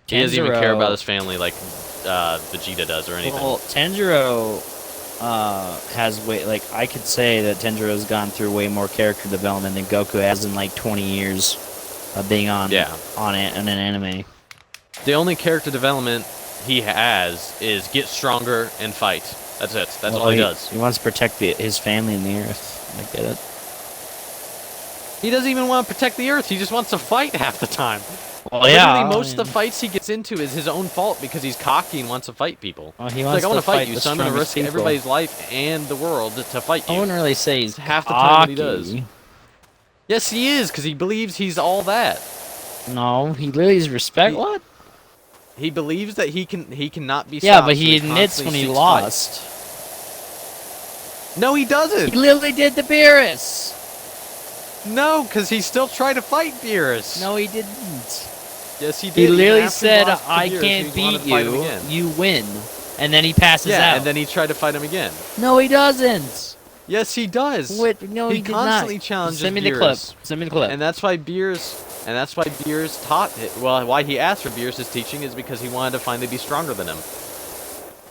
He doesn't even care about his family like Vegeta does or anything. Well, Tanjiro has way, like, I could say that Tanjiro's gone through way more character development than Goku has in like 20 years of being on an anime. The only character development he has is get stronger and fight. That's it. That's all he does. He wants to protect his family and the Earth. I get it. He doesn't even want to protect the Earth. He just wants to fight half the time. Well, Literally, most of the fights he gets into is his own fault because he's cocky and wants to fight people. Well, he wants I want to fight you, the so I'm going to risk strongest people. everybody's life and the world to fight you. I wouldn't really say he's half the cocky. time what he does. Yes, he is, because he believes he's all that. No, he literally is respect. What? He believes that he cannot be stopped. Yeah, but he so admits when he seeks lost. fight. No, he doesn't. He literally did the Beerus. No, because he still tried to fight Beerus. No, he didn't. Yes, he did. He literally After said, lost to "I Beerus, can't he wanted beat to fight him you. again. You win," and then he passes out. Yeah, and then he tried to fight him again. No, he doesn't. Yes, he does. Wait, no, he did not. constantly challenges Send me the Beerus. clip. Send me the clip. And that's why Beerus taught it. Well, why he asked for Beerus' teaching is because he wanted to finally be stronger than him.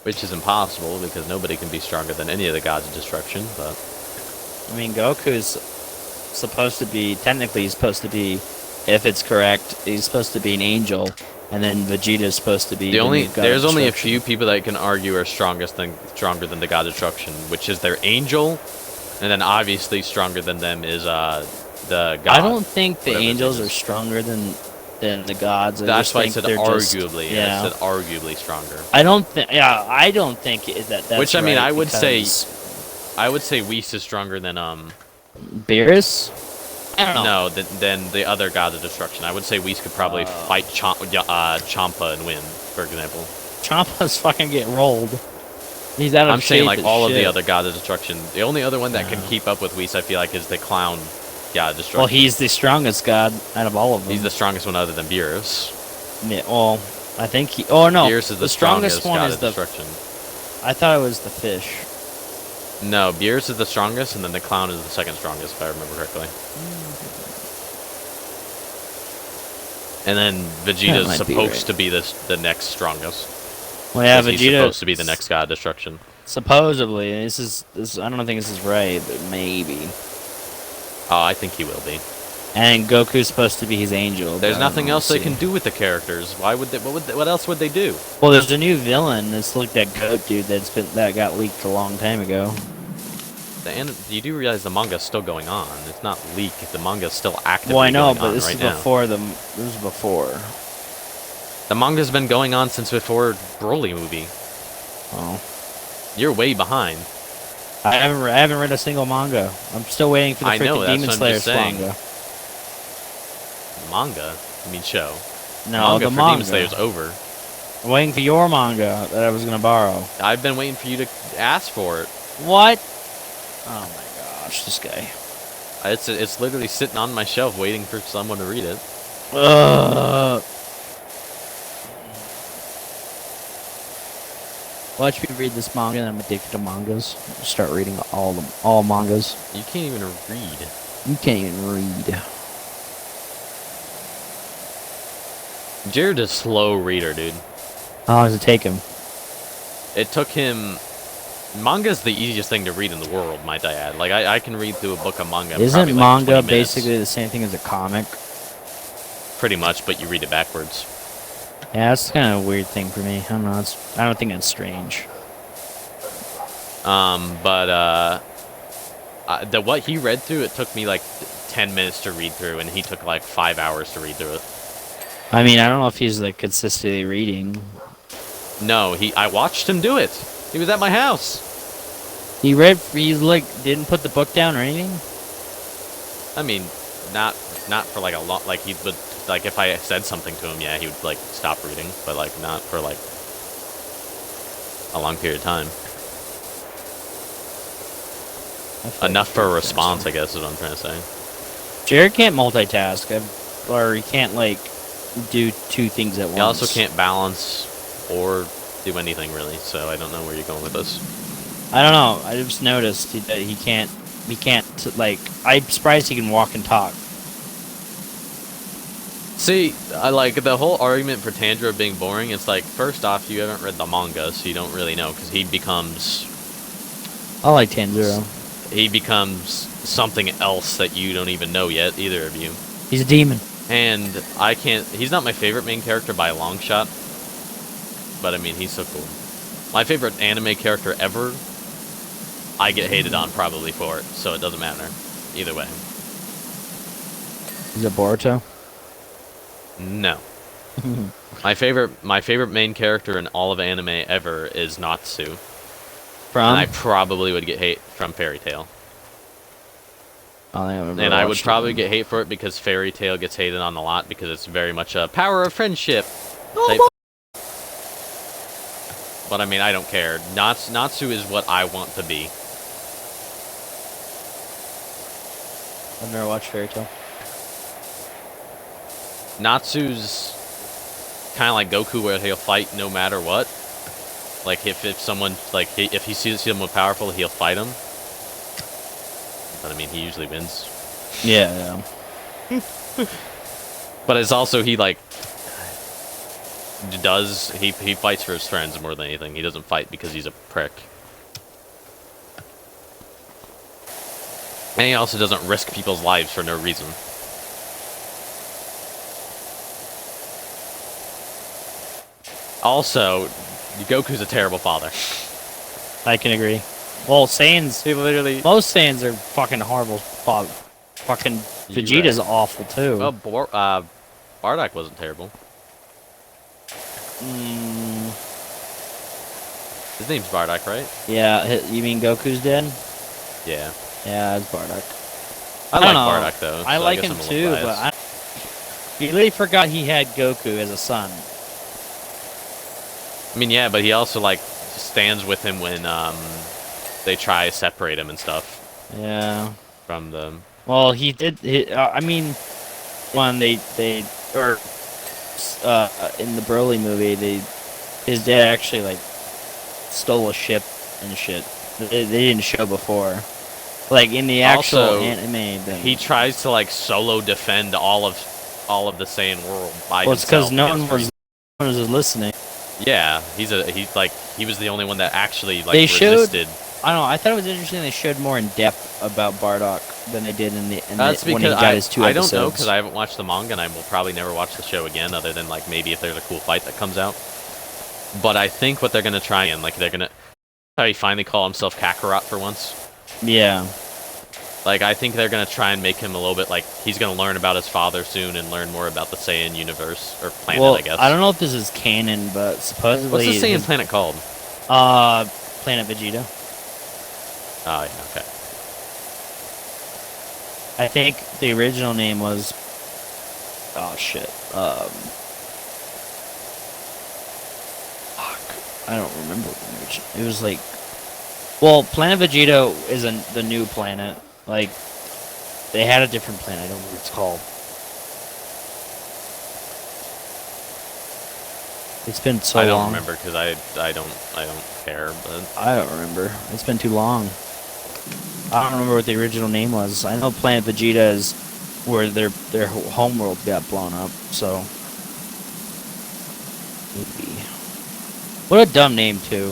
Which is impossible, because nobody can be stronger than any of the gods of destruction, but... I mean, Goku's supposed to be, technically he's supposed to be, if it's correct, he's supposed to be an angel, and then Vegeta's supposed to be there's only a few people that can argue are stronger than the god of destruction, which is their angel, and then obviously stronger than them is the god. I don't think the angels are stronger than the gods. That's why I said arguably. Yeah. I said arguably stronger. I don't think that's which I mean, right, I would say Whis is stronger than Beerus. I don't know. No, than the other gods of destruction. I would say Whis could probably fight Champa and win, for example. Champa's fucking get rolled. He's out of I'm saying like all of the shit. other gods of destruction. The only other one that can keep up with Whis, I feel like, is the clown god of destruction. Well, he's the strongest god out of all of them. He's the strongest one other than Beerus. Yeah, well, I think he... Oh, no. Beerus is the strongest one god is of the... destruction. I thought it was the fish. No, Beerus is the strongest, and then the clown is the second strongest, if I remember correctly. And then Vegeta's supposed to be the next strongest. Well, yeah, He's supposed to be the next god of destruction. Supposedly, this. I don't think this is right, but maybe. Oh, I think he will be. And Goku's supposed to be his angel. There's nothing else they can do with the characters. Why would they? What else would they do? Well, there's a new villain that's like that goat dude that got leaked a long time ago. You do realize the manga's still going on. It's not leaked. The manga's still actively going on. Well, I know, but this is before This is before. The manga's been going on since before Broly movie. Oh. You're way behind. I haven't read a single manga. I'm still waiting for the freaking Demon Slayer manga. Manga? You mean show? No, the manga. Demon Slayer's over. I'm waiting for your manga that I was gonna borrow. I've been waiting for you to ask for it. What? Oh my gosh, this guy. It's literally sitting on my shelf waiting for someone to read it. Watch me read this manga, and I'm addicted to mangas. Start reading all mangas. You can't even read. You can't even read. Jared's a slow reader, dude. How long does it take him? It took him... Manga's the easiest thing to read in the world, might I add. Like, I can read through a book of manga. Isn't manga basically the same thing as a comic? Pretty much, but you read it backwards. Yeah, that's kind of a weird thing for me. I don't know. I don't think it's strange. What he read through, it took me like 10 minutes to read through, and he took like 5 hours to read through it. I mean, I don't know if he's like consistently reading. No, I watched him do it. He was at my house. He like didn't put the book down or anything. I mean, not for like a lot. Like he would, like if I said something to him, yeah, he would like stop reading, but like not for like a long period of time. Enough for a response, I guess, is what I'm trying to say. Jared can't multitask, or he can't like do two things at once. He also can't balance or do anything really, so I don't know where you're going with this. I don't know. I just noticed that he can't like. I'm surprised he can walk and talk. See, I like the whole argument for Tanjiro being boring. It's like, first off, you haven't read the manga, so you don't really know, because he becomes... I like Tanjiro. He becomes something else that you don't even know yet, either of you. He's a demon. And I can't... He's not my favorite main character by a long shot, but I mean, he's so cool. My favorite anime character ever, I get hated on probably for it, so it doesn't matter. Either way. Is it Boruto? No. My favorite main character in all of anime ever is Natsu. From? And I probably would get hate from Fairy Tail. And I would probably get hate for it because Fairy Tail gets hated on a lot because it's very much a power of friendship type. But I mean, I don't care. Natsu is what I want to be. I've never watched Fairy Tail. Natsu's kind of like Goku, where he'll fight no matter what. Like if someone if he sees someone powerful, he'll fight him. But I mean, he usually wins. Yeah. But it's also he fights for his friends more than anything. He doesn't fight because he's a prick. And he also doesn't risk people's lives for no reason. Also, Goku's a terrible father. I can agree. Well, Saiyans, most Saiyans are fucking horrible. Fucking Vegeta's awful too. Well, Bardock wasn't terrible. His name's Bardock, right? Yeah, you mean Goku's dead? Yeah. Yeah, it's Bardock. I like Bardock though. I like him too, but I really forgot he had Goku as a son. I mean, yeah, but he also stands with him when they try to separate him and stuff. Yeah. From the. Well, he did. I mean, when they in the Broly movie, his dad actually stole a ship and shit. They didn't show before. Like in the actual Also, anime thing. he tries to like solo defend all of the Saiyan world by Well, it's because himself. no one was listening. Yeah, he was the only one that actually like They showed. resisted. I don't know. I thought it was interesting. They showed more in depth about Bardock than they did in That's when he because got his 2 I episodes. don't know because I haven't watched the manga and I will probably never watch the show again, other than like maybe if there's a cool fight that comes out. But I think what they're gonna try and like they're gonna how he finally call himself Kakarot for once. Yeah. Like I think they're gonna try and make him a little bit like he's gonna learn about his father soon and learn more about the Saiyan universe or planet, Well, I guess. I don't know if this is canon, but supposedly. What's the Saiyan planet called? Planet Vegeta. Oh yeah, okay. I think the original name was. Oh shit. Fuck. I don't remember what the original. It was like. Well, Planet Vegeta isn't the new planet. Like, they had a different planet. I don't know what it's called. It's been so long. I don't remember because I don't care, but I don't remember. It's been too long. I don't remember what the original name was. I know Planet Vegeta is where their homeworld got blown up. So maybe. What a dumb name too.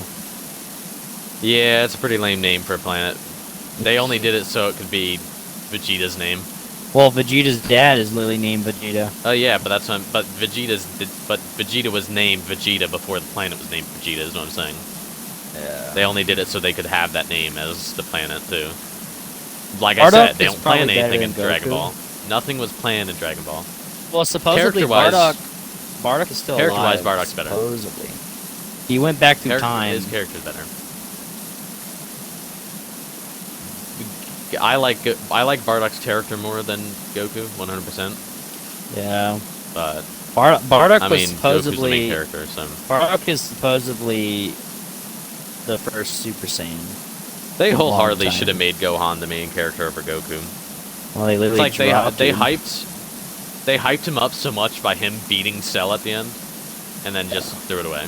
yeah, it's a pretty lame name for a planet. They only did it so it could be Vegeta's name. Well, Vegeta's dad is literally named Vegeta. Oh yeah, but that's but Vegeta was named Vegeta before the planet was named Vegeta. Is what I'm saying. Yeah. They only did it so they could have that name as the planet too. Like I Bardock said, they is don't plan probably anything in better than Dragon Goku. Ball. Nothing was planned in Dragon Ball. Well, supposedly Character-wise- Bardock is still character-wise, alive. Bardock's better. Supposedly, he went back through time. His character's better. I like Bardock's character more than Goku, 100%. Yeah, But Bardock I was mean, Goku's the supposedly main character, so Bardock is supposedly the first Super Saiyan. they a long wholeheartedly time. should have made Gohan the main character over Goku. Well, they literally It's like dropped they him. hyped him up so much by him beating Cell at the end, and then just threw it away.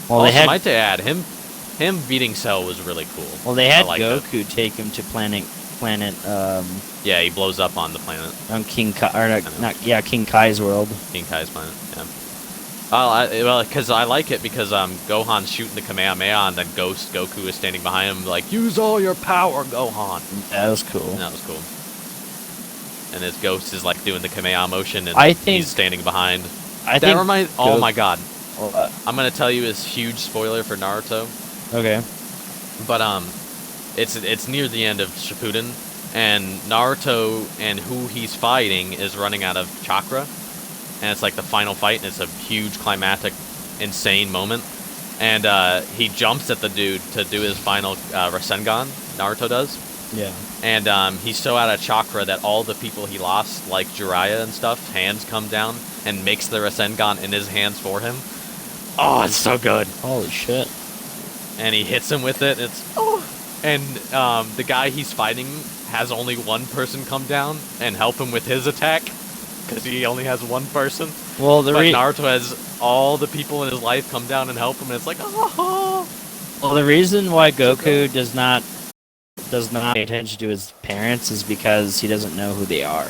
Well, also, they had might I add, him beating Cell was really cool. well they had I liked it. Goku take him to planet Yeah, he blows up on the planet, on King Kai, or not King Kai's world. King Kai's planet. Yeah. Because I like it because Gohan's shooting the Kamehameha and then Ghost Goku is standing behind him like, use all your power, Gohan. That was cool. And that was cool. And his Ghost is like doing the Kamehameha motion and I think- he's standing behind. I That think. reminds. Oh my god. Uh, I'm gonna tell you this huge spoiler for Naruto, okay. but it's near the end of Shippuden, and Naruto and who he's fighting is running out of chakra, and it's like the final fight, and it's a huge climactic, insane moment, and he jumps at the dude to do his final Rasengan. Naruto does, Yeah. and he's so out of chakra that all the people he lost, like Jiraiya and stuff, hands come down and makes the Rasengan in his hands for him. Oh, it's so good. Holy shit. And he hits him with it. And the guy he's fighting has only one person come down and help him with his attack because he only has one person. Well, But Naruto has all the people in his life come down and help him, and it's like, oh. well, the reason why Goku does not pay attention to his parents is because he doesn't know who they are.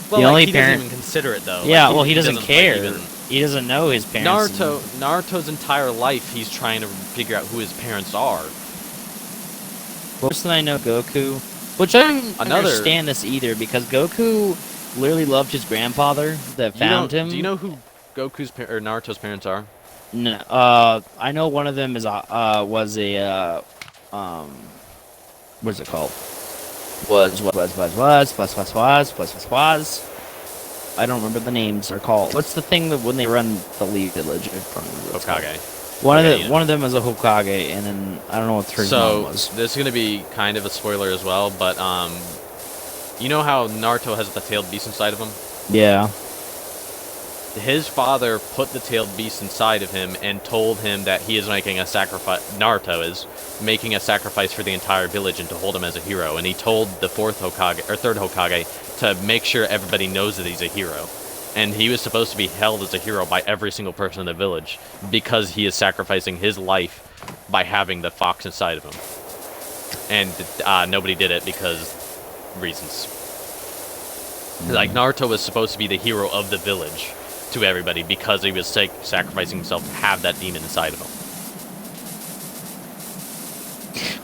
Well, The like, only he parent- doesn't even consider it though. Yeah, Like, well, he doesn't like, care. even- He doesn't know his parents. Naruto's entire life, he's trying to figure out who his parents are. Worse than I know Goku, which I don't Another- understand this either because Goku literally loved his grandfather that found him. Do you know who Goku's or Naruto's parents are? No, I know one of them is was a what's it called? Was. I don't remember the names are called. What's the thing that when they run the Leaf Village? I don't remember what it's called. Hokage. One of them is a Hokage, and then I don't know what her mom So was. this is gonna be kind of a spoiler as well, but you know how Naruto has the tailed beast inside of him? Yeah. His father put the tailed beast inside of him and told him that he is making a sacrifice. Naruto is making a sacrifice for the entire village and to hold him as a hero. And he told the third Hokage to make sure everybody knows that he's a hero. And he was supposed to be held as a hero by every single person in the village because he is sacrificing his life by having the fox inside of him. and nobody did it because reasons. Like, Naruto was supposed to be the hero of the village to everybody because he was sacrificing himself to have that demon inside of him.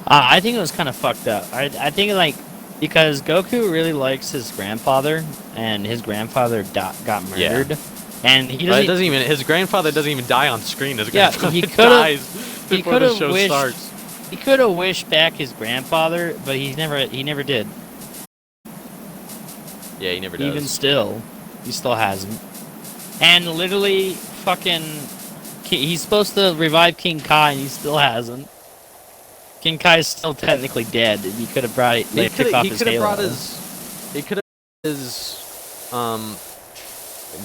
I think it was kind of fucked up. I think, like, because Goku really likes his grandfather, and his grandfather got murdered. Yeah. And he doesn't even. His grandfather doesn't even die on screen. His grandfather he dies before the show wished, starts. He could have wished back his grandfather, but he never did. Yeah, he never does. Even still, he still hasn't. And literally, fucking, he's supposed to revive King Kai, and he still hasn't. King Kai's still technically dead. He could have brought his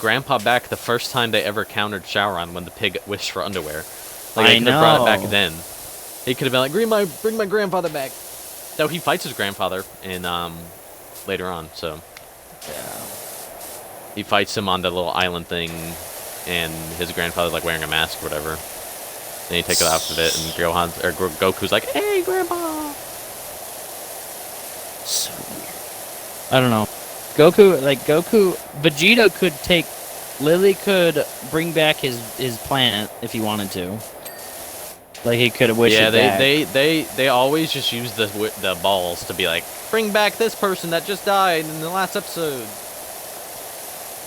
grandpa back the first time they ever countered Shaoran when the pig wished for underwear. Like, I they could have brought it back then. He could have been like, bring my grandfather back. So he fights his grandfather in later on. So yeah, he fights him on the little island thing, and his grandfather's like wearing a mask or whatever. Then he takes it off of it, and Goku's like, "Hey, Grandpa." So weird. I don't know. Vegeta could bring back his planet if he wanted to. Like, he could have wished it back. They always just use the balls to be like, bring back this person that just died in the last episode.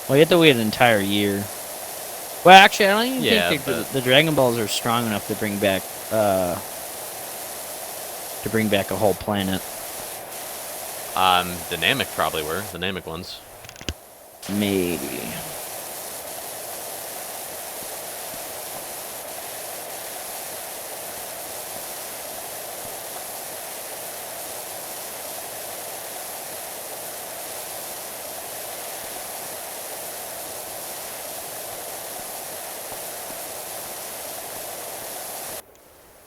Well, you have to wait an entire year. Well, actually, I don't even think the Dragon Balls are strong enough to bring back a whole planet. The Namek probably were. The Namek ones. Maybe.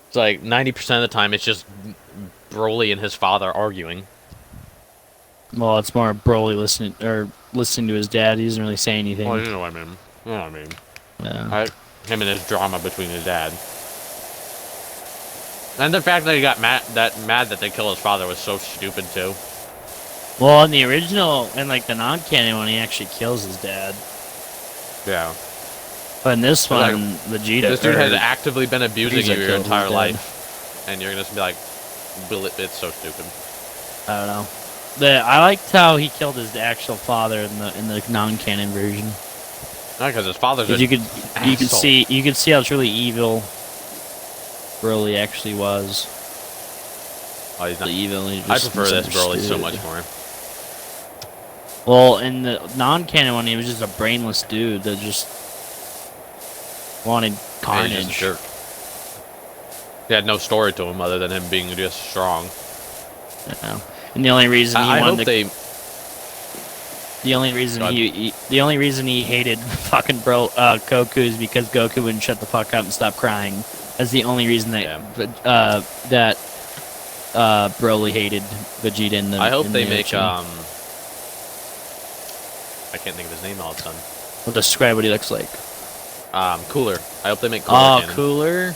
It's like 90% of the time it's just Broly and his father arguing. Well, it's more Broly listening to his dad. He doesn't really say anything. Well, you know what I mean. You know what I mean. Yeah. Him and his drama between his dad. And the fact that he got mad that they killed his father was so stupid too. Well, in the original, and like the non-canon one, he actually kills his dad. Yeah. But in this one, Vegeta... This dude has actively been abusing you your entire life. Dad. And you're going to be like, it's so stupid. I don't know. I liked how he killed his actual father in the non-canon version. Not because his father's you could see how truly evil Broly actually was. Oh, he's not evil. I prefer this Broly so much more. Well, in the non-canon one, he was just a brainless dude that just wanted carnage. He's just a jerk. He had no story to him other than him being just strong. Yeah. And the only reason he hated fucking Goku is because Goku wouldn't shut the fuck up and stop crying. That's the only reason that Broly hated Vegeta in the. I hope they make I can't think of his name all of a sudden. We'll describe what he looks like. Cooler. I hope they make Cooler. Oh, Cooler.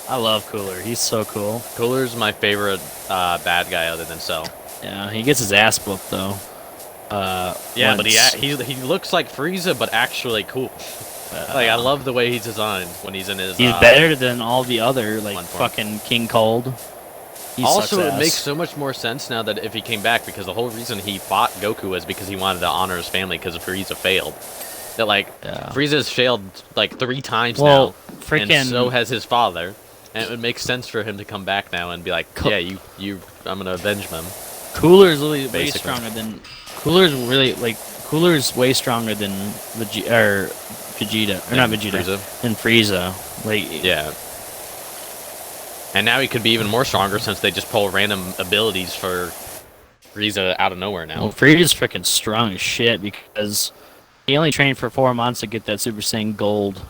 I love Cooler. He's so cool. Cooler's my favorite bad guy other than Cell. Yeah, he gets his ass whooped though. Yeah, but he looks like Frieza, but actually cool. Like, I love the way he's designed when he's in his. He's better than all the other fucking King Cold. Also, it makes so much more sense now that if he came back, because the whole reason he fought Goku was because he wanted to honor his family because Frieza failed. That Frieza's failed like 3 times now, and so has his father. And it would make sense for him to come back now and be like, yeah, I'm gonna avenge them. Cooler's really way stronger than Cooler's way stronger than Vegeta, or not Vegeta, Frieza. Than Frieza. Yeah. And now he could be even more stronger since they just pull random abilities for Frieza out of nowhere now. Well, Frieza's freaking strong as shit because he only trained for 4 months to get that Super Saiyan Gold.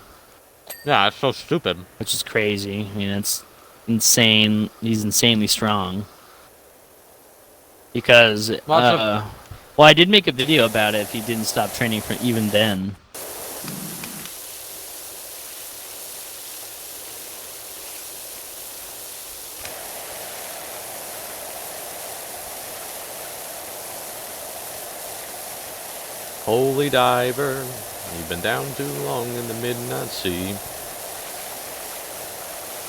Yeah, that's so stupid. Which is crazy. I mean, it's insane. He's insanely strong. Because, well, I did make a video about it if he didn't stop training for even then. Holy diver, you've been down too long in the midnight sea.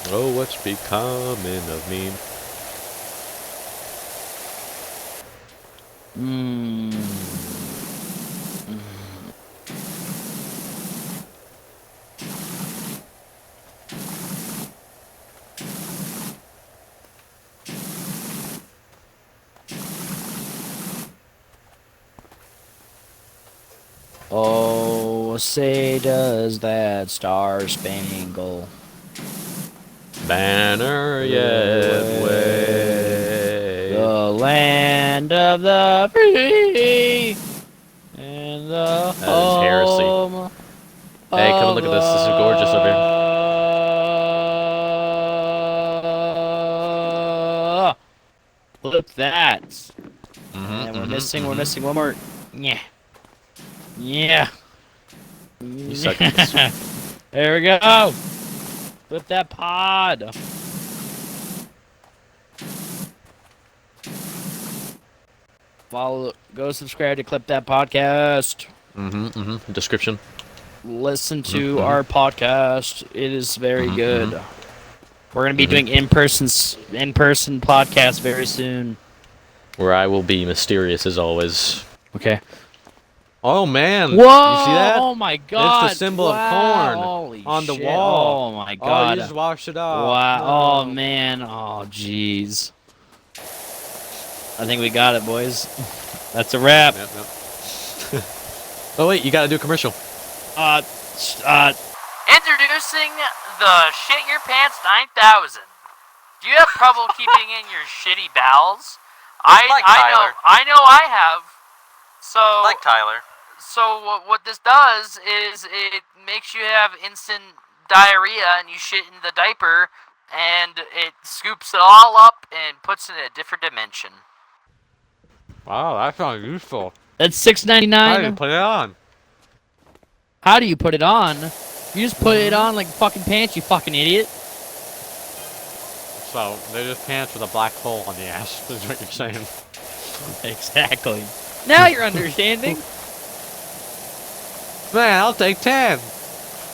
Oh, what's becoming of me? Oh, say does that star-spangled banner yet wave. The land of the free and the That is heresy. home. Hey, come and look at this. This is gorgeous over here. Look that. here. And we're missing one more. Yeah. Yeah. You suck at this. There we go. Flip that pod. Follow, go subscribe to Clip That Podcast. Description. Listen to our podcast. It is very good. We're gonna be doing in-person podcasts very soon. Where I will be mysterious as always. Okay. Oh man! Whoa! You see that? Oh my God! It's the symbol of corn Holy on the shit. wall. Oh my God! Oh, you just washed it off. Wow! No. Oh man! Oh jeez! I think we got it, boys. That's a wrap. Yep. Oh wait, you gotta do a commercial. Introducing the Shit Your Pants 9000. Do you have trouble keeping in your shitty bowels? I know I have. So Like Tyler. So what this does is it makes you have instant diarrhea and you shit in the diaper and it scoops it all up and puts it in a different dimension. Wow, that sounds useful. That's $6.99. How do you put it on? How do you put it on? You just put it on like fucking pants, you fucking idiot. So, they're just pants with a black hole on the ass, is what you're saying. Exactly. Now you're understanding. Man, I'll take 10.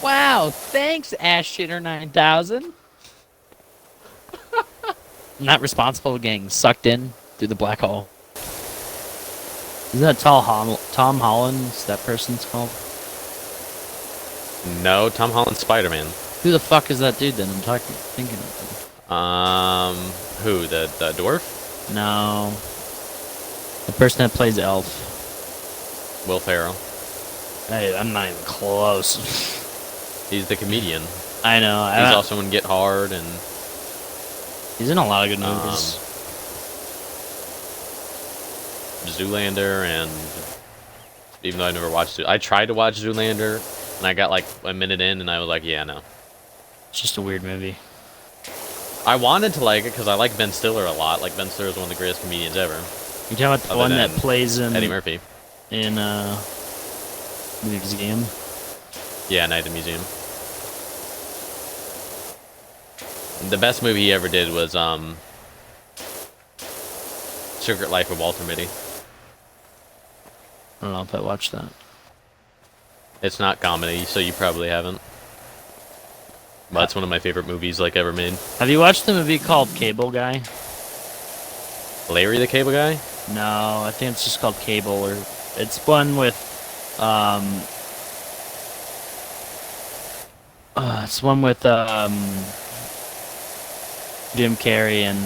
Wow, thanks, Ass Shitter 9000. Not responsible for getting sucked in through the black hole. Isn't that Tom Holland? Is that person's called? No, Tom Holland's Spider-Man. Who the fuck is that dude then? I'm thinking of. Who? The dwarf? No. The person that plays Elf. Will Ferrell. Hey, I'm not even close. He's the comedian. I know. He's also in Get Hard and... He's in a lot of good movies. Zoolander and... Even though I never watched it. I tried to watch Zoolander, and I got like a minute in, and I was like, yeah, no. It's just a weird movie. I wanted to like it because I like Ben Stiller a lot. Like, Ben Stiller is one of the greatest comedians ever. You talking about the one that plays him Eddie Murphy. In the museum? Yeah, Night at the Museum. The best movie he ever did was Secret Life of Walter Mitty. I don't know if I watched that. It's not comedy, so you probably haven't. But it's one of my favorite movies like ever made. Have you watched the movie called Cable Guy? Larry the Cable Guy? No, I think it's just called Cable, or it's one with it's one with Jim Carrey and...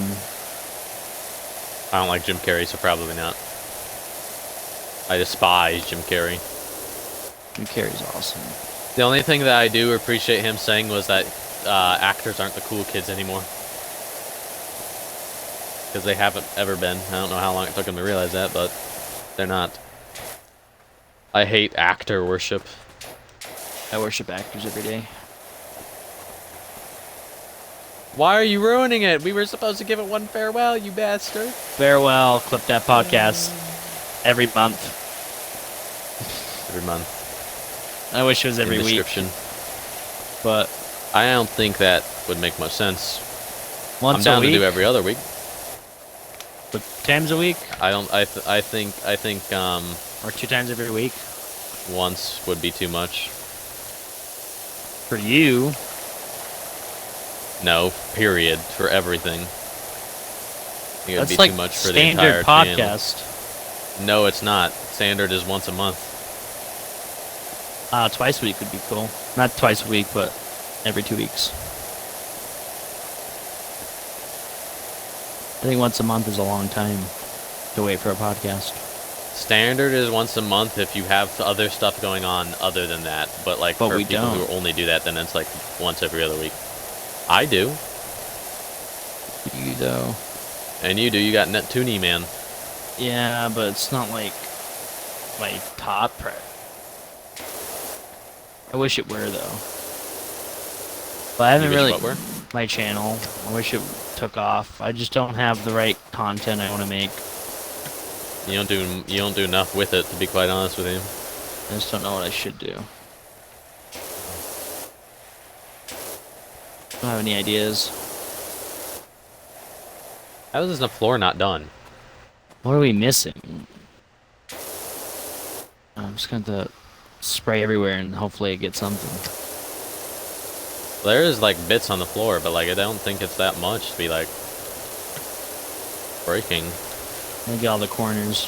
I don't like Jim Carrey, so probably not. I despise Jim Carrey. Jim Carrey's awesome. The only thing that I do appreciate him saying was that actors aren't the cool kids anymore. Because they haven't ever been. I don't know how long it took them to realize that, but they're not. I hate actor worship. I worship actors every day. Why are you ruining it? We were supposed to give it one farewell, you bastard. Farewell, Clip That Podcast. Every month. Every month. I wish it was every week. But I don't think that would make much sense. Once I'm down a week? to do every other week. But times a week? I don't. I think. Or 2 times every week? once would be too much. For you. No, period, for everything. I think it would That's be like too much for the entire standard podcast. channel. No, it's not. Standard is once a month. Twice a week would be cool. Not twice a week, but every 2 weeks. I think once a month is a long time to wait for a podcast. Standard is once a month if you have other stuff going on other than that. But like for people who only do that, then it's like once every other week. I do. You though. And you do. You got Neptuni, man. Yeah, but it's not like my top priority. I wish it were though. But I haven't really my channel. I wish it took off. I just don't have the right content I want to make. You don't do enough with it, to be quite honest with you. I just don't know what I should do. I don't have any ideas. How is the floor not done? What are we missing? I'm just going to spray everywhere and hopefully I get something. There is like bits on the floor, but like I don't think it's that much to be like breaking. Maybe all the corners.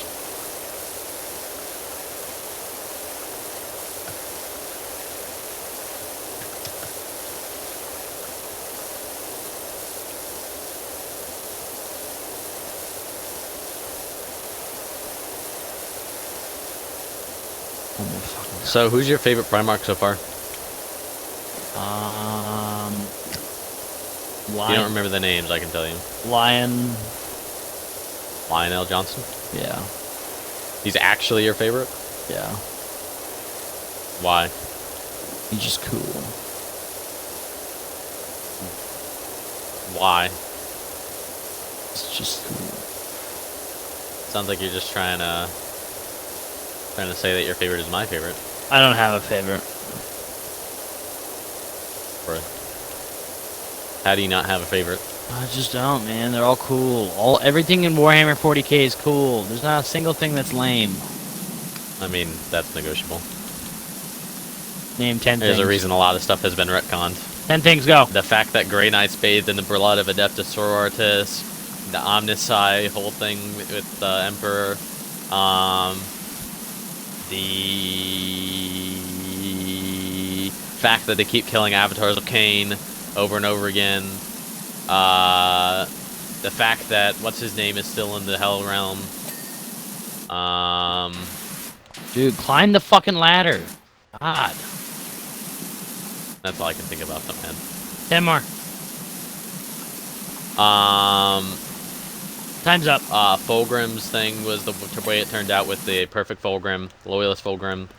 So, who's your favorite Primarch so far? Lion. You don't remember the names, I can tell you. Lionel Johnson? Yeah. He's actually your favorite? Yeah. Why? He's just cool. Why? It's just cool. Sounds like you're just trying to say that your favorite is my favorite. I don't have a favorite. How do you not have a favorite? I just don't, man. They're all cool. Everything in Warhammer 40k is cool. There's not a single thing that's lame. I mean, that's negotiable. Name 10 things. There's a reason a lot of stuff has been retconned. 10 things, go. The fact that Grey Knights bathed in the blood of Adeptus Sororitas, the Omnisci whole thing with the Emperor, the fact that they keep killing avatars of Cain over and over again, the fact that what's his name is still in the Hell Realm. Dude, climb the fucking ladder. God. That's all I can think about, man. 10 more. Time's up. Fulgrim's thing was the way it turned out with the perfect Fulgrim, loyalist Fulgrim.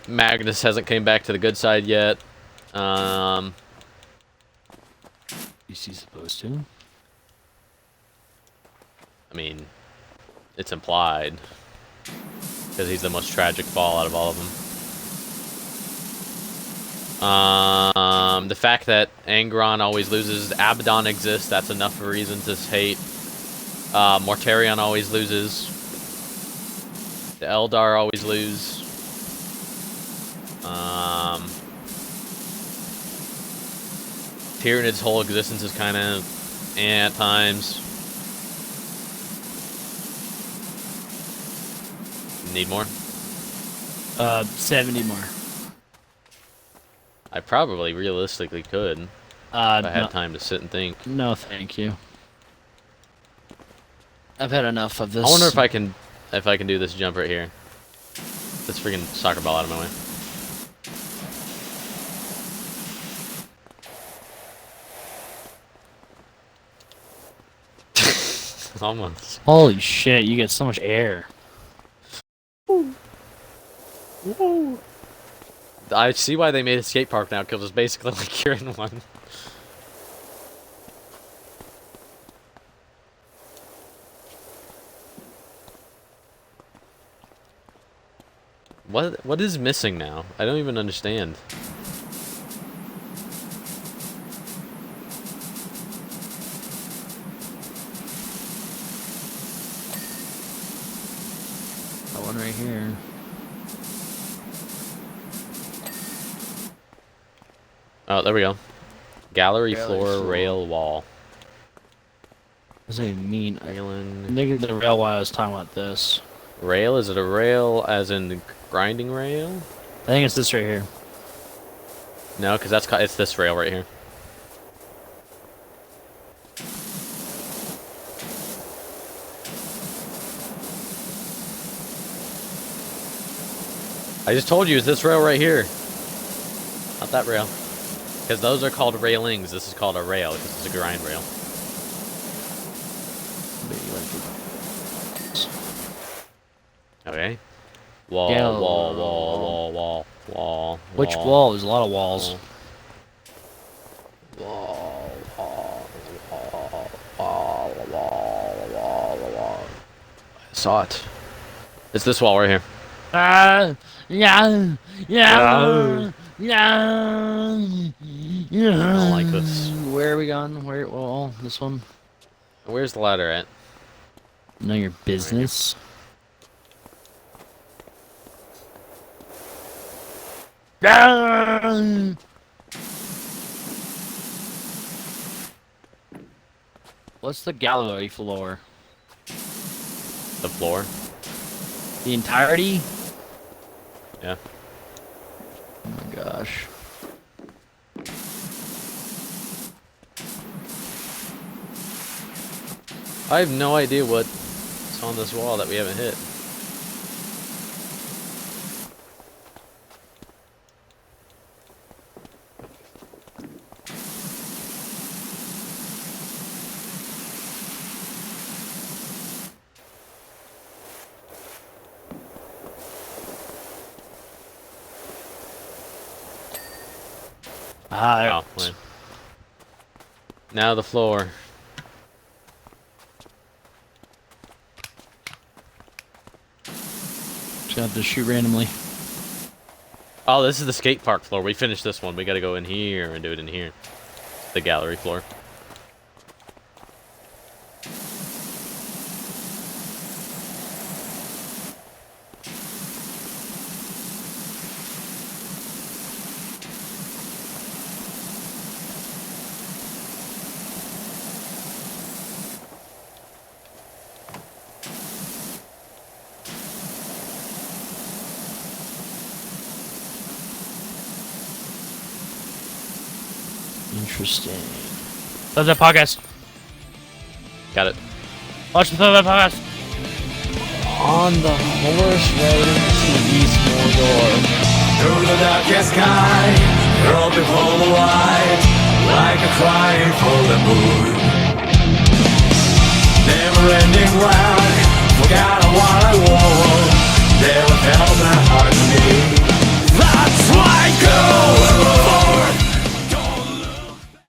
Magnus hasn't came back to the good side yet. Is he supposed to? I mean, it's implied. Because he's the most tragic fall out of all of them. The fact that Angron always loses, Abaddon exists, that's enough of a reason to hate. Mortarion always loses. The Eldar always lose. Tyrannid's whole existence is kind of at times. Need more? 70 more. I probably realistically could. If I had time to sit and think. No, thank you. I've had enough of this. I wonder if I can do this jump right here. This freaking soccer ball out of my way. Almost. Holy shit, you get so much air. Woo. Woo. I see why they made a skate park now, because it's basically like you're in one. What is missing now? I don't even understand. one right here. Oh, there we go. Gallery Gallery floor, floor. rail wall. What does that mean? I Railing. think the rail wire I was talking about this. Rail? Is it a rail as in the grinding rail? I think it's this right here. No, because it's this rail right here. I just told you, it's this rail right here. Not that rail. Because those are called railings. This is called a rail, because it's a grind rail. Okay. Wall, Yeah, wall. Which wall? There's a lot of walls. Wall. I saw it. It's this wall right here. Yeah. I don't like this. Where are we going? Where? Well, this one. Where's the ladder at? Know your business. What's the gallery floor? The floor? The entirety? Yeah. Oh my gosh. I have no idea what's on this wall that we haven't hit. Ah, Oh, wait. Now the floor. just have to shoot randomly. Oh, this is the skate park floor. We finished this one. We gotta go in here and do it in here. The gallery floor. Interesting. That's a podcast. Got it. Watch the podcast. On the horse riding to East Mordor. Through the darkest sky, girl behold the light, like a crying for the moon. Never-ending rock, forgot what I want. Never held my heart to me. That's why I go.